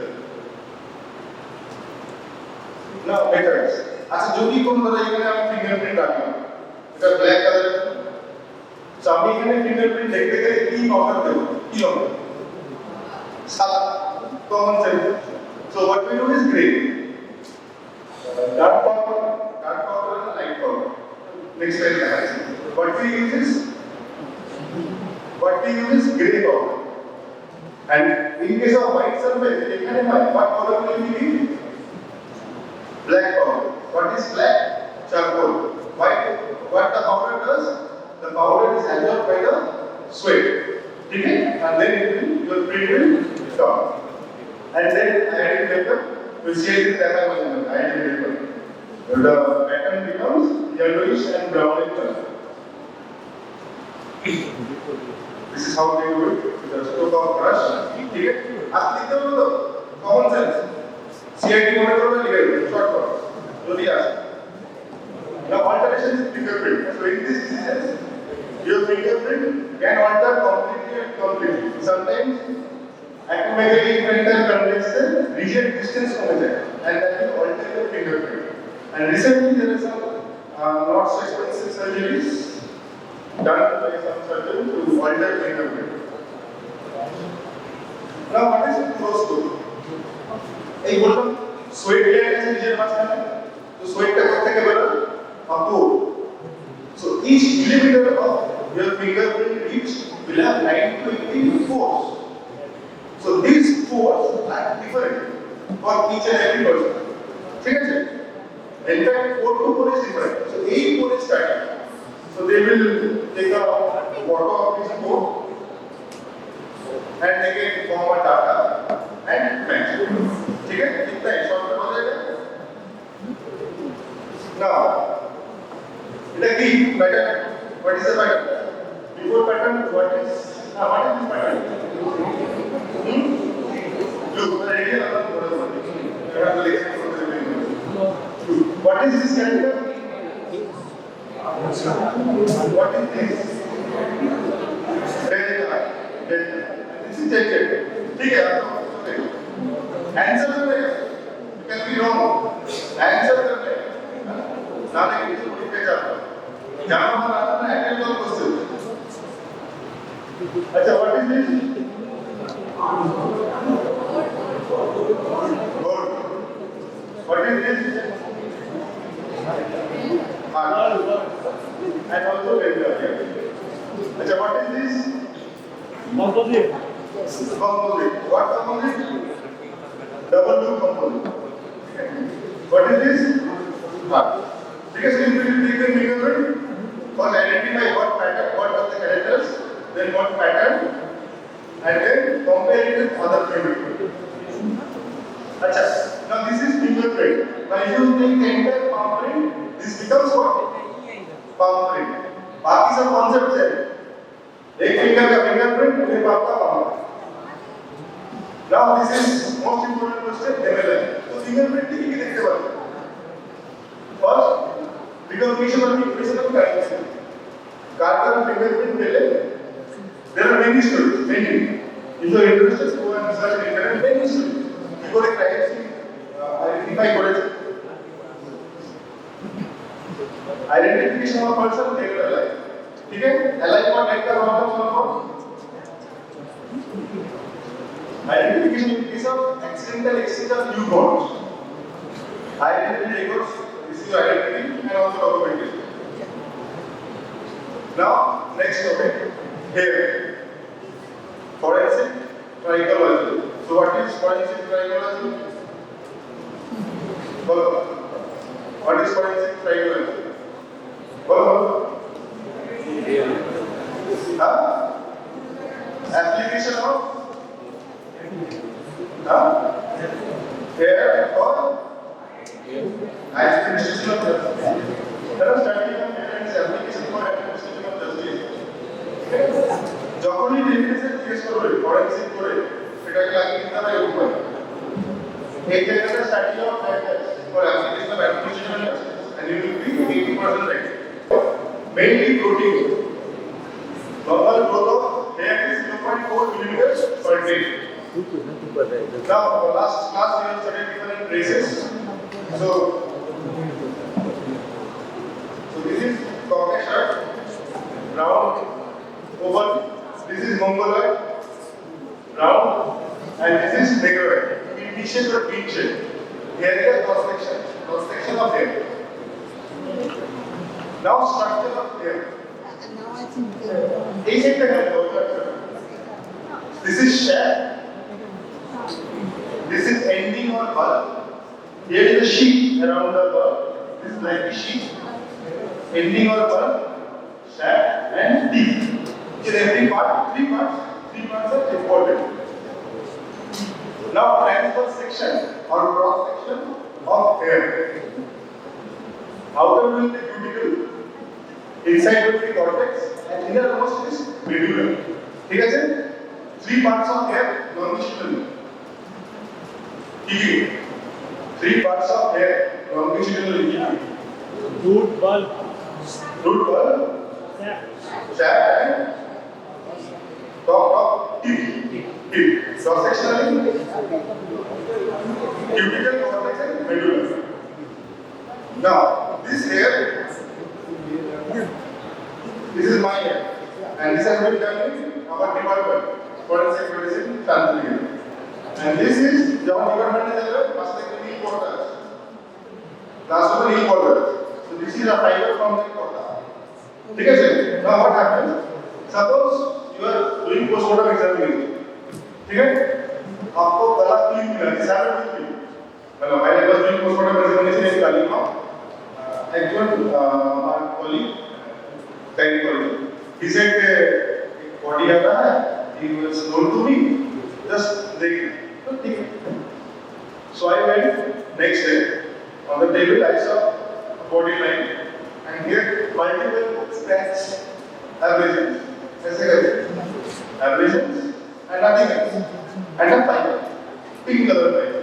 now methods আচ্ছা যদি কোনো ধরো এখানে আমি ফিঙ্গারপ্রিন্ট রাখলাম এটা ব্ল্যাক কালার সো আমি এখানে ফিঙ্গারপ্রিন্ট দেখতে গেলে কি পাউডার দেব কি হবে সাদা common sense so what we do is grey dark powder and light powder. Next slide, guys. What we use is gray powder. And in case of white surface, what powder will we use? Black powder. What is black? Charcoal. White. What the powder does? The powder is absorbed by the sweat. Okay? And then your print will stop. and then iodine paper will shade this iodine paper. The pattern becomes yellowish and brown in color. This is how they do it with the stroke of brush. ठीक है? आप लिखते हो तो common sense. CIT model करो लिखेंगे short form. जो दिया है. Now alteration is fingerprint. So in this disease, your fingerprint can alter completely and completely. Sometimes acromegaly printer contains the region distance from it, and that will alter your fingerprint. And recently there are some not so expensive surgeries done by some surgeon to alter fingerprint. Now what is microscope? A bottom sweat gland is region mass. So sweat का कौन सा क्या बोला? Apple. So each millimeter of your fingerprint each will have 9 to 18 pores. So these pores are different for each and every person. ठीक है? In fact, pore to pore is different. So 8 pore is static. So they will take a photo of this pore and take it form a data and match. ठीक है? कितना है? Short में हो जाएगा? Now, the key pattern. What is the pattern? Before pattern, what is this pattern? Look, the idea of what is this character? What is this? Delta. This is delta. ठीक है आप आंसर कर रहे हैं. You can be wrong. Answer कर रहे हैं. ना लेकिन इसको ठीक है जाता. यहाँ पर आता है एक्चुअल क्वेश्चन. अच्छा what is this? Gold. What is this? And also delta. अच्छा what is this? Composite. Composite. What composite? Double loop composite. What is this? Because you will take the fingerprint, first identify what pattern, what are the characters, then what pattern, and then compare it with other fingerprint. Achha, now this is fingerprint. Now if you take the entire palm print, this becomes what? Palm print. बाकी सब concepts है. एक finger का fingerprint, दूसरे palm का palm. Now this is most important question. MLI. तो fingerprint की देखते बात. First, recognition of the impression of currency. Carter fingerprint there are many stories, many. If you are interested, go and search the internet, many stories. You go to crime scene, identify what identification of a person, they are alive. ठीक है? Alive for dead का problem solve. Identification in case of accidental exchange of new bonds. Identity records. This is your identity and also documentation. Now, next topic. Here. Forensic trichology. So, what is forensic trichology? What is forensic trichology? Application of here or administration of justice. There are studies on evidence application for administration of justice. যখনই এভিডেন্সের case করবে forensic করে সেটাকে লাগিয়ে দিতে হবে উপরে এই জায়গাটা study of factors for application of administration of justice and you will be 80% right mainly protein normal growth of hair is 0.4 millimeters per day. Now last class we have studied different races. So this is Caucasian, round, oval. This is Mongoloid, round, and this is Negroid. In D-shape or bean-shape. Here is a cross-section of hair. Now structure of hair. This is shaft. This is ending or bulb. Here is a sheath around the bulb. This is like a sheath. Ending or bulb, shaft, and teeth. In every part, three parts are important. Now transverse section or cross section of hair. Outer will be cuticle, inside will be cortex, and innermost is medulla. ठीक है sir? Three parts of hair longitudinally. ठीक है? Three parts of hair longitudinally. Root bulb, Root bulb, sap, and top tip. Cross sectionally, cuticle, cortex, and medulla. Now, this hair, this is my hair, and this has been done in our department, forensic medicine, Chandigarh. And this is the department is a mastectomy quarters. Last one, quarters. So this is a fiber from the quarter. Okay, now what happens? Suppose you are doing postmortem examination. Okay? आपको गला clean मिला, this happened with me. Well, while I was doing postmortem examination in Kalima, actual my colleague, gynecology, he said कि body आता है, he was known to me, just देख, तो ठीक है. So I went next day. On the table I saw a body line, and here multiple scratch abrasions. ऐसे करके abrasions and nothing else, and a fiber, pink color fiber.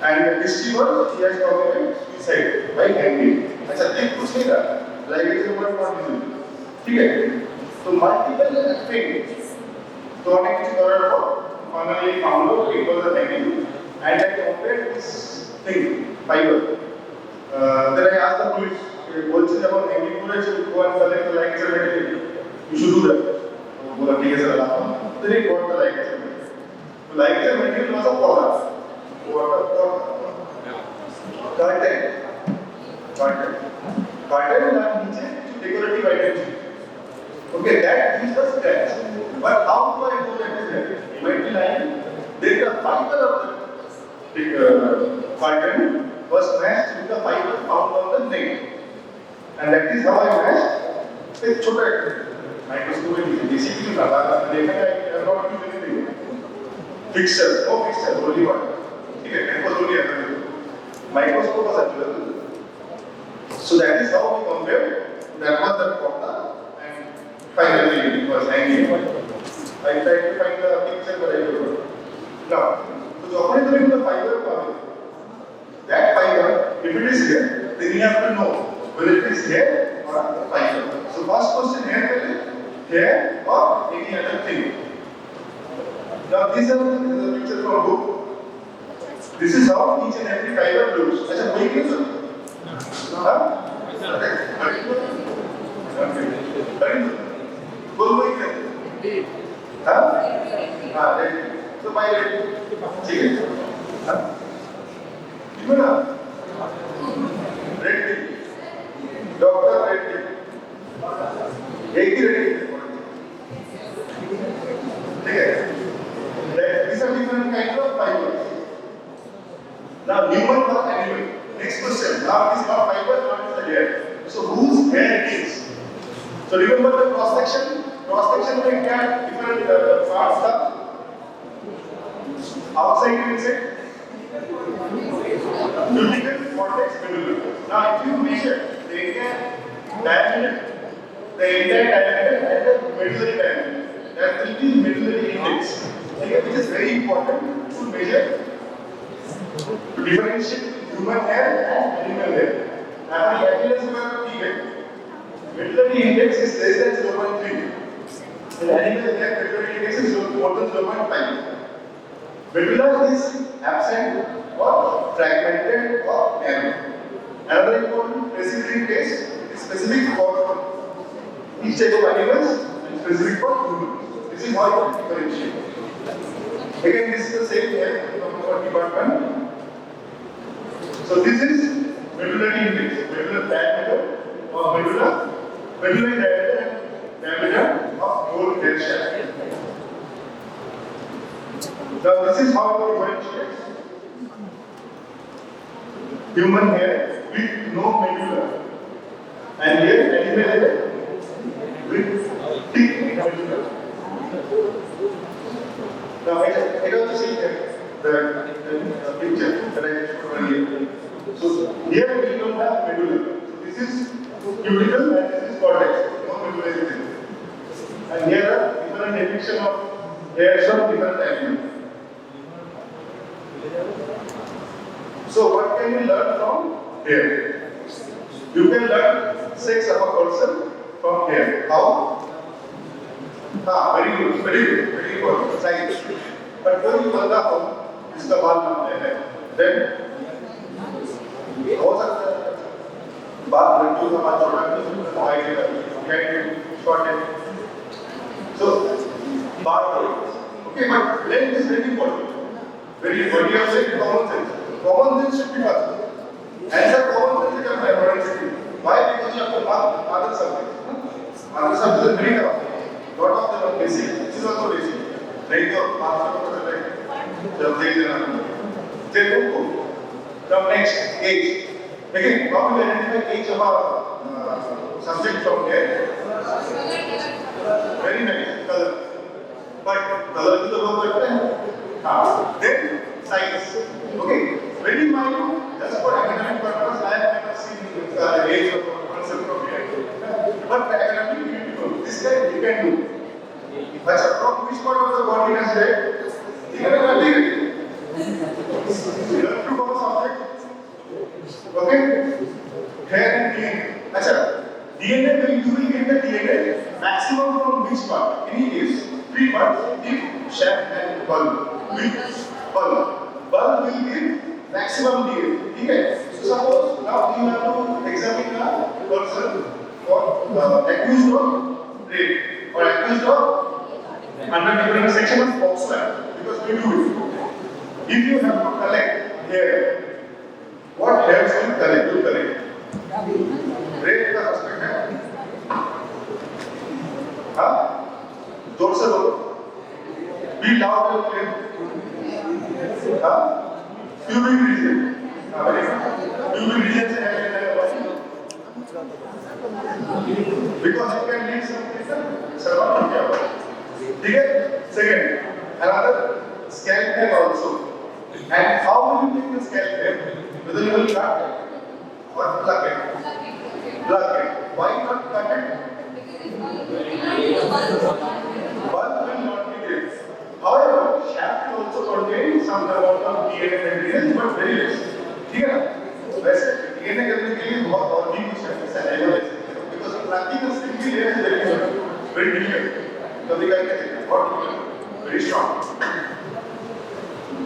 And the history was he has committed suicide by hanging. अच्छा देख कुछ नहीं था, like it is not visible. ठीक है? तो multiple things. तो हमने कुछ करा था, finally found out it was a hanging, and I compared this thing, fiber. Then I asked the police, what is about hanging bullets? Go and select the light certificate. You should do that. तो बोला ठीक है sir Allah. Then he got the light certificate. तो light certificate was a product. Carton that नीचे decorative items. Okay, that is the scratch. But how do I know that is there? You might be lying. There is a fiber of the carton was matched with the fiber found on the neck. And that is how I matched with छोटा microscope में देसी की जो लगा देखा है I have not used anything. Fixture, no fixture, only one. ठीक है, it was only available. Microscope was available. So that is how we compared. That was the formula, and finally it was hanging. I tried to find the picture, but I couldn't. Now, so according to the fiber coming, that fiber, if it is here, then you have to know whether it is here or fiber. So first question here or any other thing. Now this is a picture from book. This is how each and every fiber looks. अच्छा वही क्यों sir? हाँ? बोल वही क्यों? हाँ? हाँ right. So by ठीक है? हाँ? क्यों ना? Red tea. Doctor red tea. एक ही red tea. ठीक है? These are different kinds of fibers. Now, human or animal. Next question. Now, it is not fiber, not is the hair. So, whose hair it is? So, remember the cross section? Cross section may have different parts. Outside and inside. Cuticle, cortex, medulla. Now, if you measure the entire diameter, and the medullary diameter, that will be medullary index. Which is very important to measure, to differentiate human hair and animal hair. Now, the evidence for the medullary index is less than 0.3. In animal hair, medullary index is more than 0.5. Medulla is absent or fragmented or narrow. Another important specific test is specific for each type of animals and specific for humans. This is how you differentiate. Again, this is the same here from our department. So this is medullary index, medullary diameter of medulla, medullary diameter and diameter of whole hair shaft. Now this is how you differentiate human hair with no medulla, and here animal hair with thick medulla. Now, I also see that the hairs of different animals. So what can we learn from hair? You can learn sex of a person from hair. How? Very good, very good. Science. But कोई बंदा हो जिसका बाल लंबे हैं, then हो सकता है बाल लंबे का बाल छोटा है, हाइट है, short है. So बाल okay, but length is very important. Very important. You have said common sense. Common sense should be possible. Answer common sense is a priority. Why? Because you have to mark other subjects. Other subjects are very tough. Lot of them are basic. This is also basic. Like the master of the जब देख लेना. Then go. Now next age. Again, how to identify age of a subject from here? Very nice. Color. But color is the wrong word. Then size. Okay. Very minute. Just for academic purpose, I have never seen the age of a person from here. But for academic, you need to know. This guy you can do. But from which part of the body has hair? You can do it. You have to know subject. Okay? Hair and DNA. Achha, DNA, you will get the DNA maximum from which part? Any case, 3 parts, tip, shaft and bulb. With bulb. Bulb will give maximum DNA. Okay? So suppose now you have to examine a person for accused of rape or accused of under different section of Fox Act, because we do it. If you have to collect hair, what hairs will collect? You collect. Rape का suspect है? हाँ? जोर से बोलो. Be loud and clear. हाँ? Pubic region. Pubic region से hair है. Because it can lead some survival क्या? ठीक है? Second, another scalp hair also. And how will you take the scalp hair? Whether you will cut or pluck it? Pluck it. Why not cut it? Bulb will not be there. However, shaft will also contain some amount of DNA material, but very less. ठीक है? वैसे DNA करने के लिए बहुत और भी कुछ है, saliva because plucking a single hair is very difficult. कभी कहीं कहते बहुत very strong.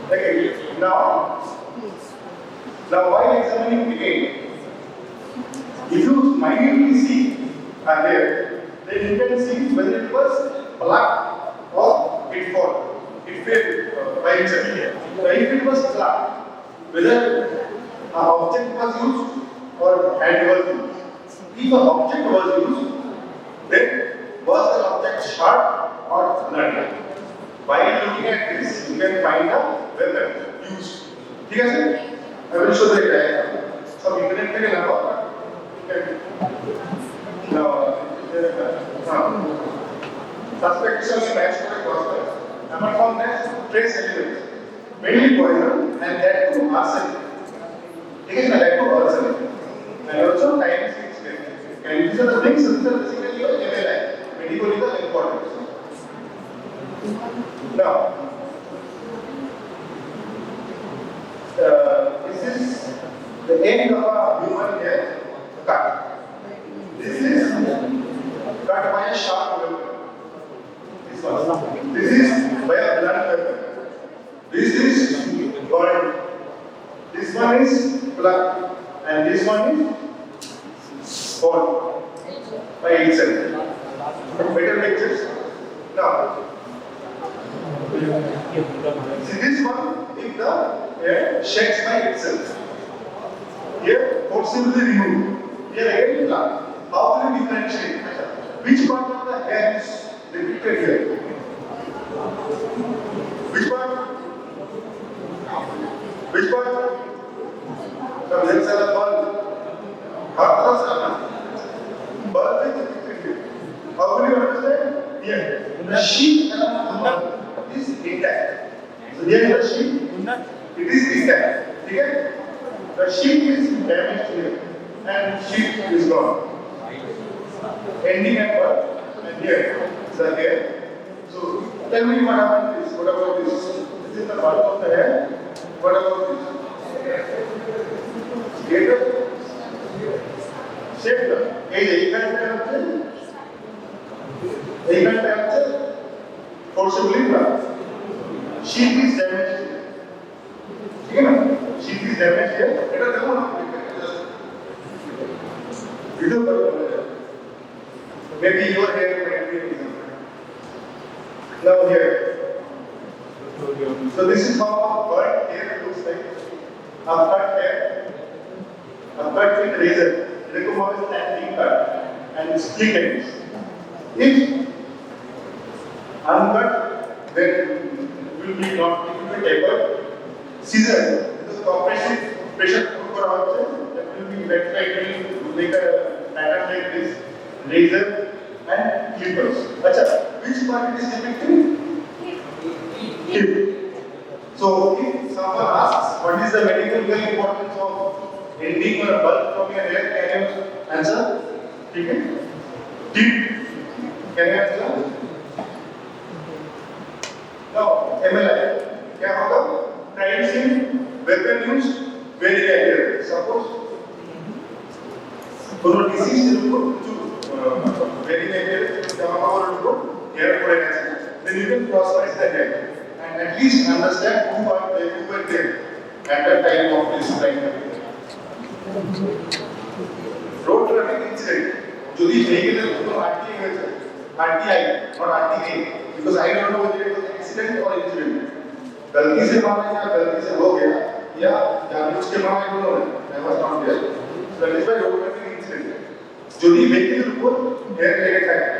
Okay, now while examining again, if you minutely see a hair, then you can see whether it was plucked or it fell. It fell by itself. So if it was plucked, whether an object was used or hand was used. If an object was used, then was the object sharp or blunt? By looking at this, you can find a weapon used. ठीक है sir? I will show the diagram. सब internet पे लगा हुआ है. Now, suspect is also matched to the crossfire. Apart from that, trace elements, mainly poison and that to arsenic. ठीक है ना? That to arsenic. And also time significant. And these are the things that are basically your MLI, medical legal importance. Now, this is the end of a human hair cut. This is cut by a sharp weapon. This one. This is by a blunt weapon. This is burned. This one is plucked, and this one is torn by itself. Better pictures. Now, see this one, if the hair sheds by itself. Here, forcibly removed. Here again, plucked. How will you differentiate? Which part of the hair is depicted here? Which part? Which part? So let's say the bulb. Bulb is depicted here. How will you understand? Here. The sheath is intact. So here is the sheath. It is intact. Okay? The sheath is damaged here. And sheath is gone. Ending at what? And here. The hair. So tell me what about this? What about this? This is the bulk of the hair. What about this? Greater? Shape. এইখানটা হচ্ছে forcibly না sheath is damaged ঠিক আছে না sheath is damaged here এটা দেখো না video করো maybe your hair might be now here so this is how bird hair looks like a cut hair a cut with razor देखो वहाँ पे standing cut and split ends if uncut then will be not it will be tapered scissor because compression pressure for outside that will be that will make a pattern like this razor and clippers acha which part it is depicting hip so if someone asks what is the medical importance of ending or a bulk from your hair can you answer ठीक है tip can you answer now MLI क्या होगा crimes in weapon use very rare suppose কোনো disease এর উপর কিছু very rare জামা কাপড়ের উপর hair পড়ে গেছে then you can cross-wise the hair and at least understand who were there at the time of this crime road traffic incident যদি vehicle কোনো RTI হয়েছে RTI not RTA because I don't know whether it was accident or incident गलती से मारा या गलती से हो गया या जानबूझ के मारा I don't know I was not there so that is why road traffic incident যদি vehicle উপর hair লেগে থাকে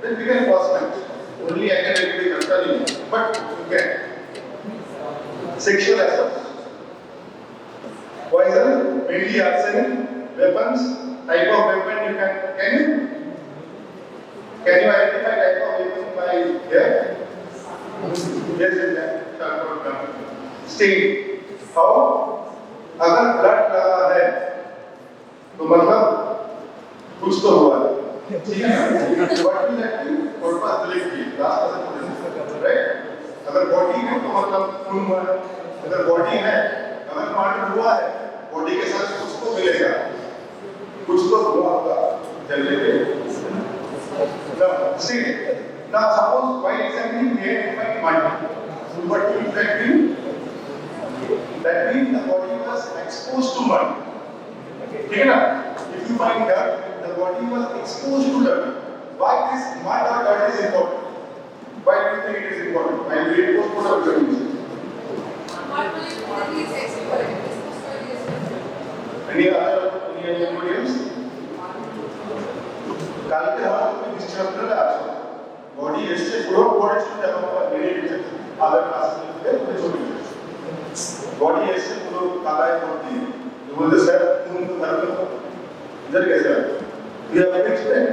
then we can cross match only academically करता नहीं but you can sexual assault poison mainly arsenic weapons type of weapon you can you identify type of weapon by here yes stain how अगर blood लगा है तो मतलब कुछ तो हुआ है ठीक है what will that be purpose दिलेगी लास्ट क्लास राइट अगर बॉडी है तो मतलब खून हुआ है अगर बॉडी है अगर मर्डर हुआ है बॉडी के साथ कुछ तो मिलेगा कुछ तो हुआ होगा जल्दी पे now see now suppose while examining hair if I murder what will that mean the body was exposed to mud ठीक है ना if you find dirt the body was exposed to dirt why this mud or dirt is important why do you think it is important I will read post-mortem any anybody else কালকে আমার খুব disturb আছে body এসে পুরো পড়েছে দেখো মেরে দিয়েছে আদার ক্লাসে চলে গেছে বডি এসে পুরো কালায় ভর্তি বলতে স্যার তুমি তো ভালো इधर कैसे है you have to explain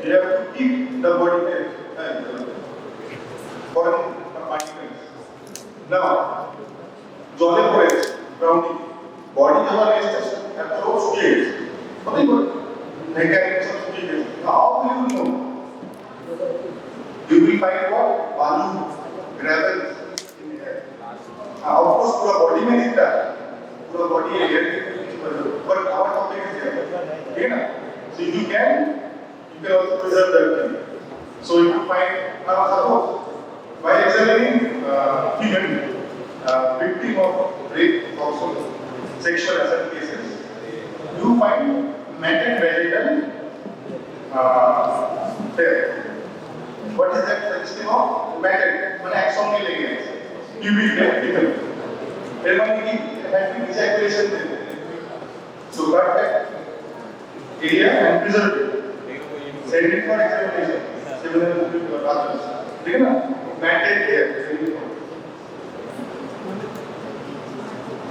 you have to keep the body there for particles now জলে পড়েছে গ্রাউন্ডিং বডি যখন এসে অ্যাপ্রোচ স্টেজ কতই বড় mechanics of speech. How will you know? You will find what? Balu, gravel in the air. Of course, पूरा body में दिखता है, पूरा body air but our topic is here. ठीक है ना? So you can also preserve that thing. So if you find, suppose by examining human victim of rape, also sexual assault cases, you find matted vaginal hair. What is that system of matted? মানে একসঙ্গে লেগে আছে pubic hair ঠিক এর মানে কি had be ejaculation there so cut that area and preserve it send it for examination similar to others ठीक है ना matted hair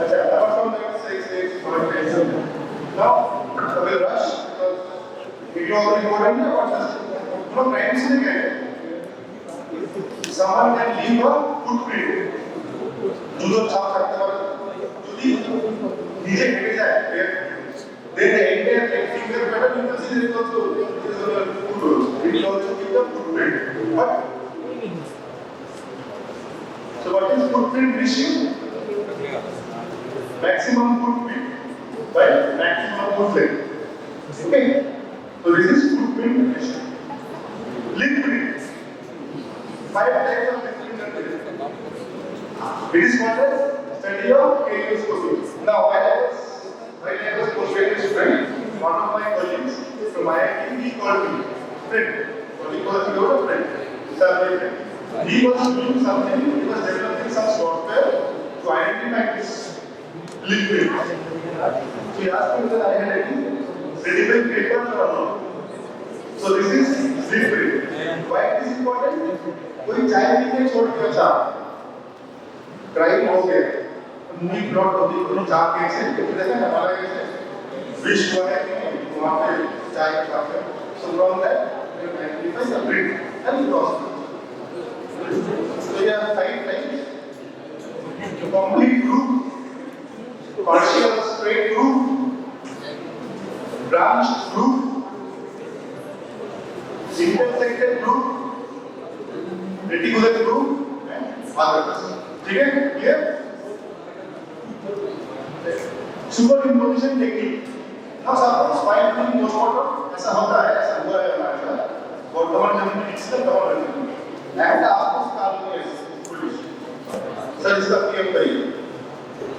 अच्छा apart from that sex for example now I will rush because video already important है और no crime से क्या है someone can leave a footprint जुदो छाप सकता है जुदी नीचे हेटे जाए then the entire finger pattern you can see there is also it will also give the footprint but what is footprint ratio? Maximum footprint by maximum foot length. Okay. So this is footprint ratio. Link print. 5 types of link print are there. It is called as study of stereoscopy. Now, while I was postgraduate student, one of my colleagues from IIT, he called me friend. Colleague was your friend. He was doing something. He was developing some software to identify this link print. So he asked me whether I had any credible papers or not. So this is link print. Why it is important? कोई चाय P के छोड़ के अच्छा crime हो गया movie plot होती है कोई चाय कैसे देखा है हमारा कैसे विश हुआ है कि वहाँ पे चाय का cafe so from that we identify the print and process. So you have 5 types: complete group, partial straight group, branched group, intersected group, reticular group and others. ठीक है? Clear? Superimposition technique. Now suppose while doing postmortem ऐसा होता है, ऐसा हुआ है हमारे साथ. वर्तमान जब हम डिजिटल कवर करते हैं, and आपको काल में पुलिस सर इसका पीएम करिए,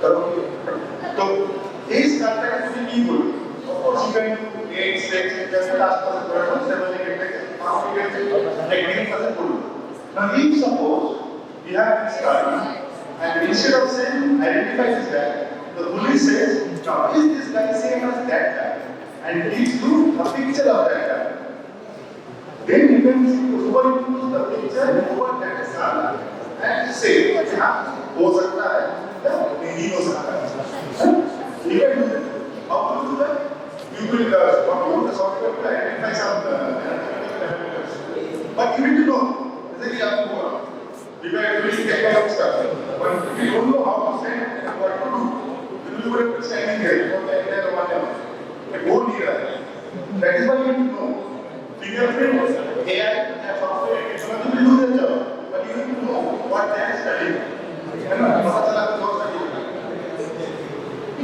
करो. तो इस करते हैं तो नहीं बोल. Of course you can do 8, 6, 7 tasks per person, 7, 8, 8 technique for the full. Now if suppose we have this card and instead of saying identify this guy, the police says, now is this guy same as that guy? And gives you a picture of that guy. Then you can superimpose the picture over that card and say, हाँ हो सकता है या नहीं हो सकता है. You can do that. How to do that? You will compute the software to identify some parameters. But you need to know. जैसे कि आपको बोला, because you will take out stuff. But if you don't know how to send and what to do, you will be standing here for the entire 1 hour. It won't be there. That is why you need to know. Fingerprint, AI, and software, it's not to do their job, but you need to know what they are studying.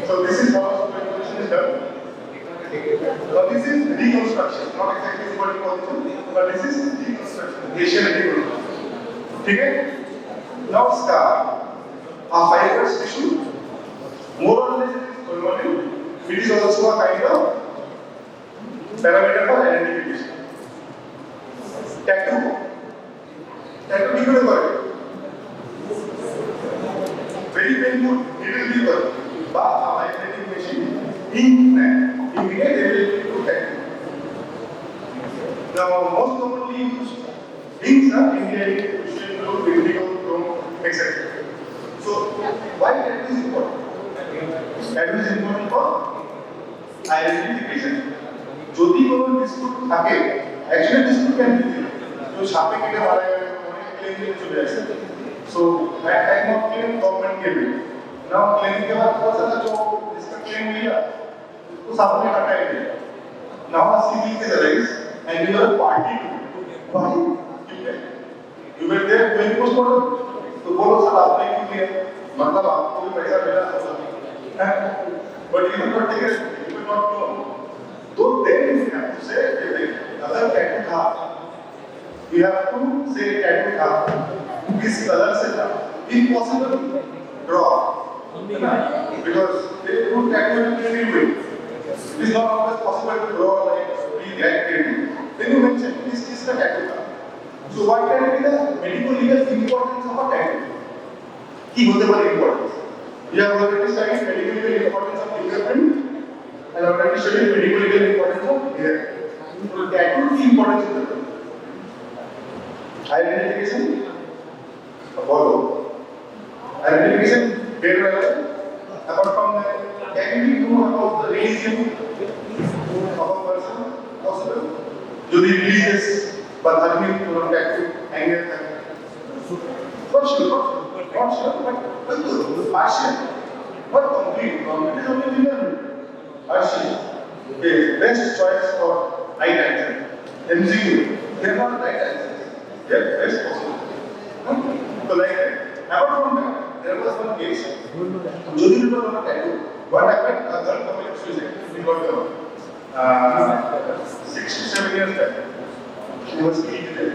So this is how superimposition is done. But this is reconstruction, not exactly superimposition, but this is reconstruction, Asian reconstruction. Okay? Now scar, a fibrous tissue, more or less it is permanent. It is also a kind of parameter for identification. Tattoo. Tattoo you will got it. Very painful, needle weaver. But a vibrating machine, immediate ability to tattoo. Now most commonly used inks are Indian, blue, indigo, chrome, etc. So why tattoo is important? Tattoo is important for identification. যদি কোনো dispute থাকে, actually dispute can be there. जो छापे के लिए हमारे claim के लिए चले जाते हैं. So at time of claim government के लिए. Now claim के बाद कौन सा जो जिसका claim लिया, उसको सामने हटाया गया. Now a civil case arise and you are a party to it. Why? You were there doing postmortem. तो बोलो सर आपने क्यों किया? मतलब आपको भी पैसा मिला होगा. But you will not take it. You will not know. So then you have to say, अगर tattoo था, you have to say tattoo था, किस कलर से था, if possible, draw, because they do tattoo in any way. It is not always possible to draw like really that tattoo. Then you mention this is the tattoo था. So what can be the medical legal importance of a tattoo? Key होते बड़े importance. You have already studied medical legal importance of fingerprint. And already studied medical legal importance of hair. So tattoo की importance होता है. Identification, follow. Identification, date level. Apart from that, can we know about the religion of a person? Possible. जो भी religious, but धार्मिक पूर्ण tattoo, anger, not sure, but partial, not complete. Complete is only fingerprint. Partial. Okay, best choice for right answer. MCQ. They are not right answers. They are best possible. So like that. Apart from there was one case. Jodi people were tattoo. What happened? A girl committed suicide. We got the 6 to 7 years back. She was killed there.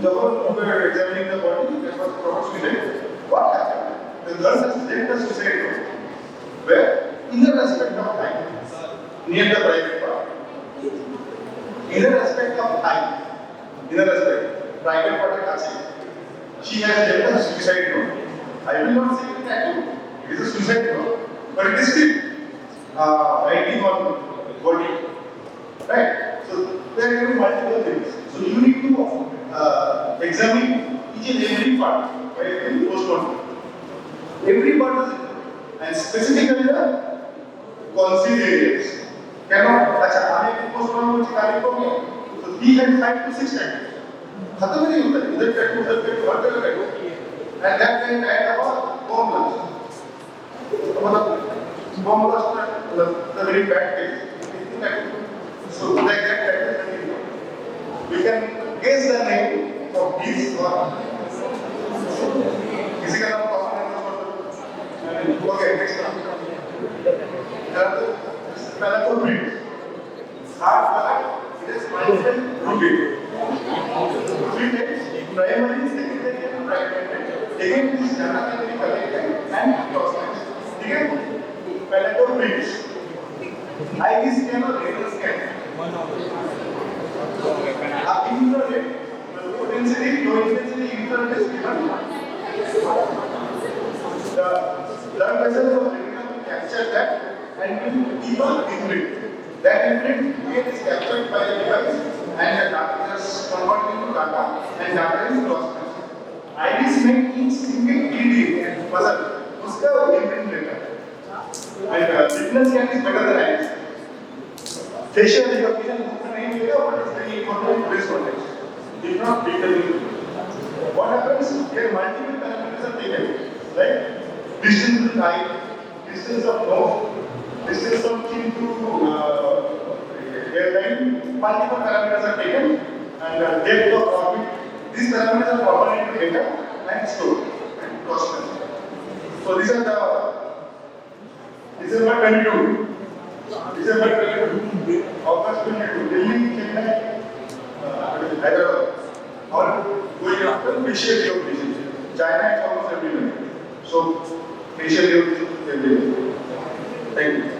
The whole we were examining the body. There was proper suicide. What happened? The girl has left the suicide note. Where? In the respect of time, near the private part. In the respect of time, in the respect, private part of she has left a suicide note. I will not say it tattoo. It is a suicide note, but it is still writing on body, right? So there are multiple things. So you need to examine each and every part by post-mortem. Every part is and specifically the concealed areas. Cannot touch. हमें post-mortem में चिकाने को क्या? So 3 and 5 to 6 times. खत्म नहीं होता इधर tattoo हर जगह tattoo and that time I have a bomb blast the very bad case so like that tattoo we can guess the name of these किसी का नाम okay next one पहला तो print hard part it is mindful root three times primary, secondary and primary. Again, this data can be collected and processed. Again, palatal prints. IV scan or laser scan. Infrared, low intensity, infrared is given. The blood vessels of retina will capture that and will keep on imprint. That imprint again is captured by the device and the data is converted into data and data is processed. Iris में each single ED puzzle उसका imprint लेता है. And retinal scan is better than iris. Facial recognition उसका नहीं मिलेगा but it's very important to base context. If not, what happens? Here multiple parameters are taken, like distance to eye, distance of nose, distance from chin to hairline. Multiple parameters are taken and depth of orbit. These parameters are converted into data and stored and processed. So these are the December 22, August 22, Delhi, Chennai, Hyderabad, all going after facial recognition. China is almost everywhere. So facial recognition everywhere. Thank you.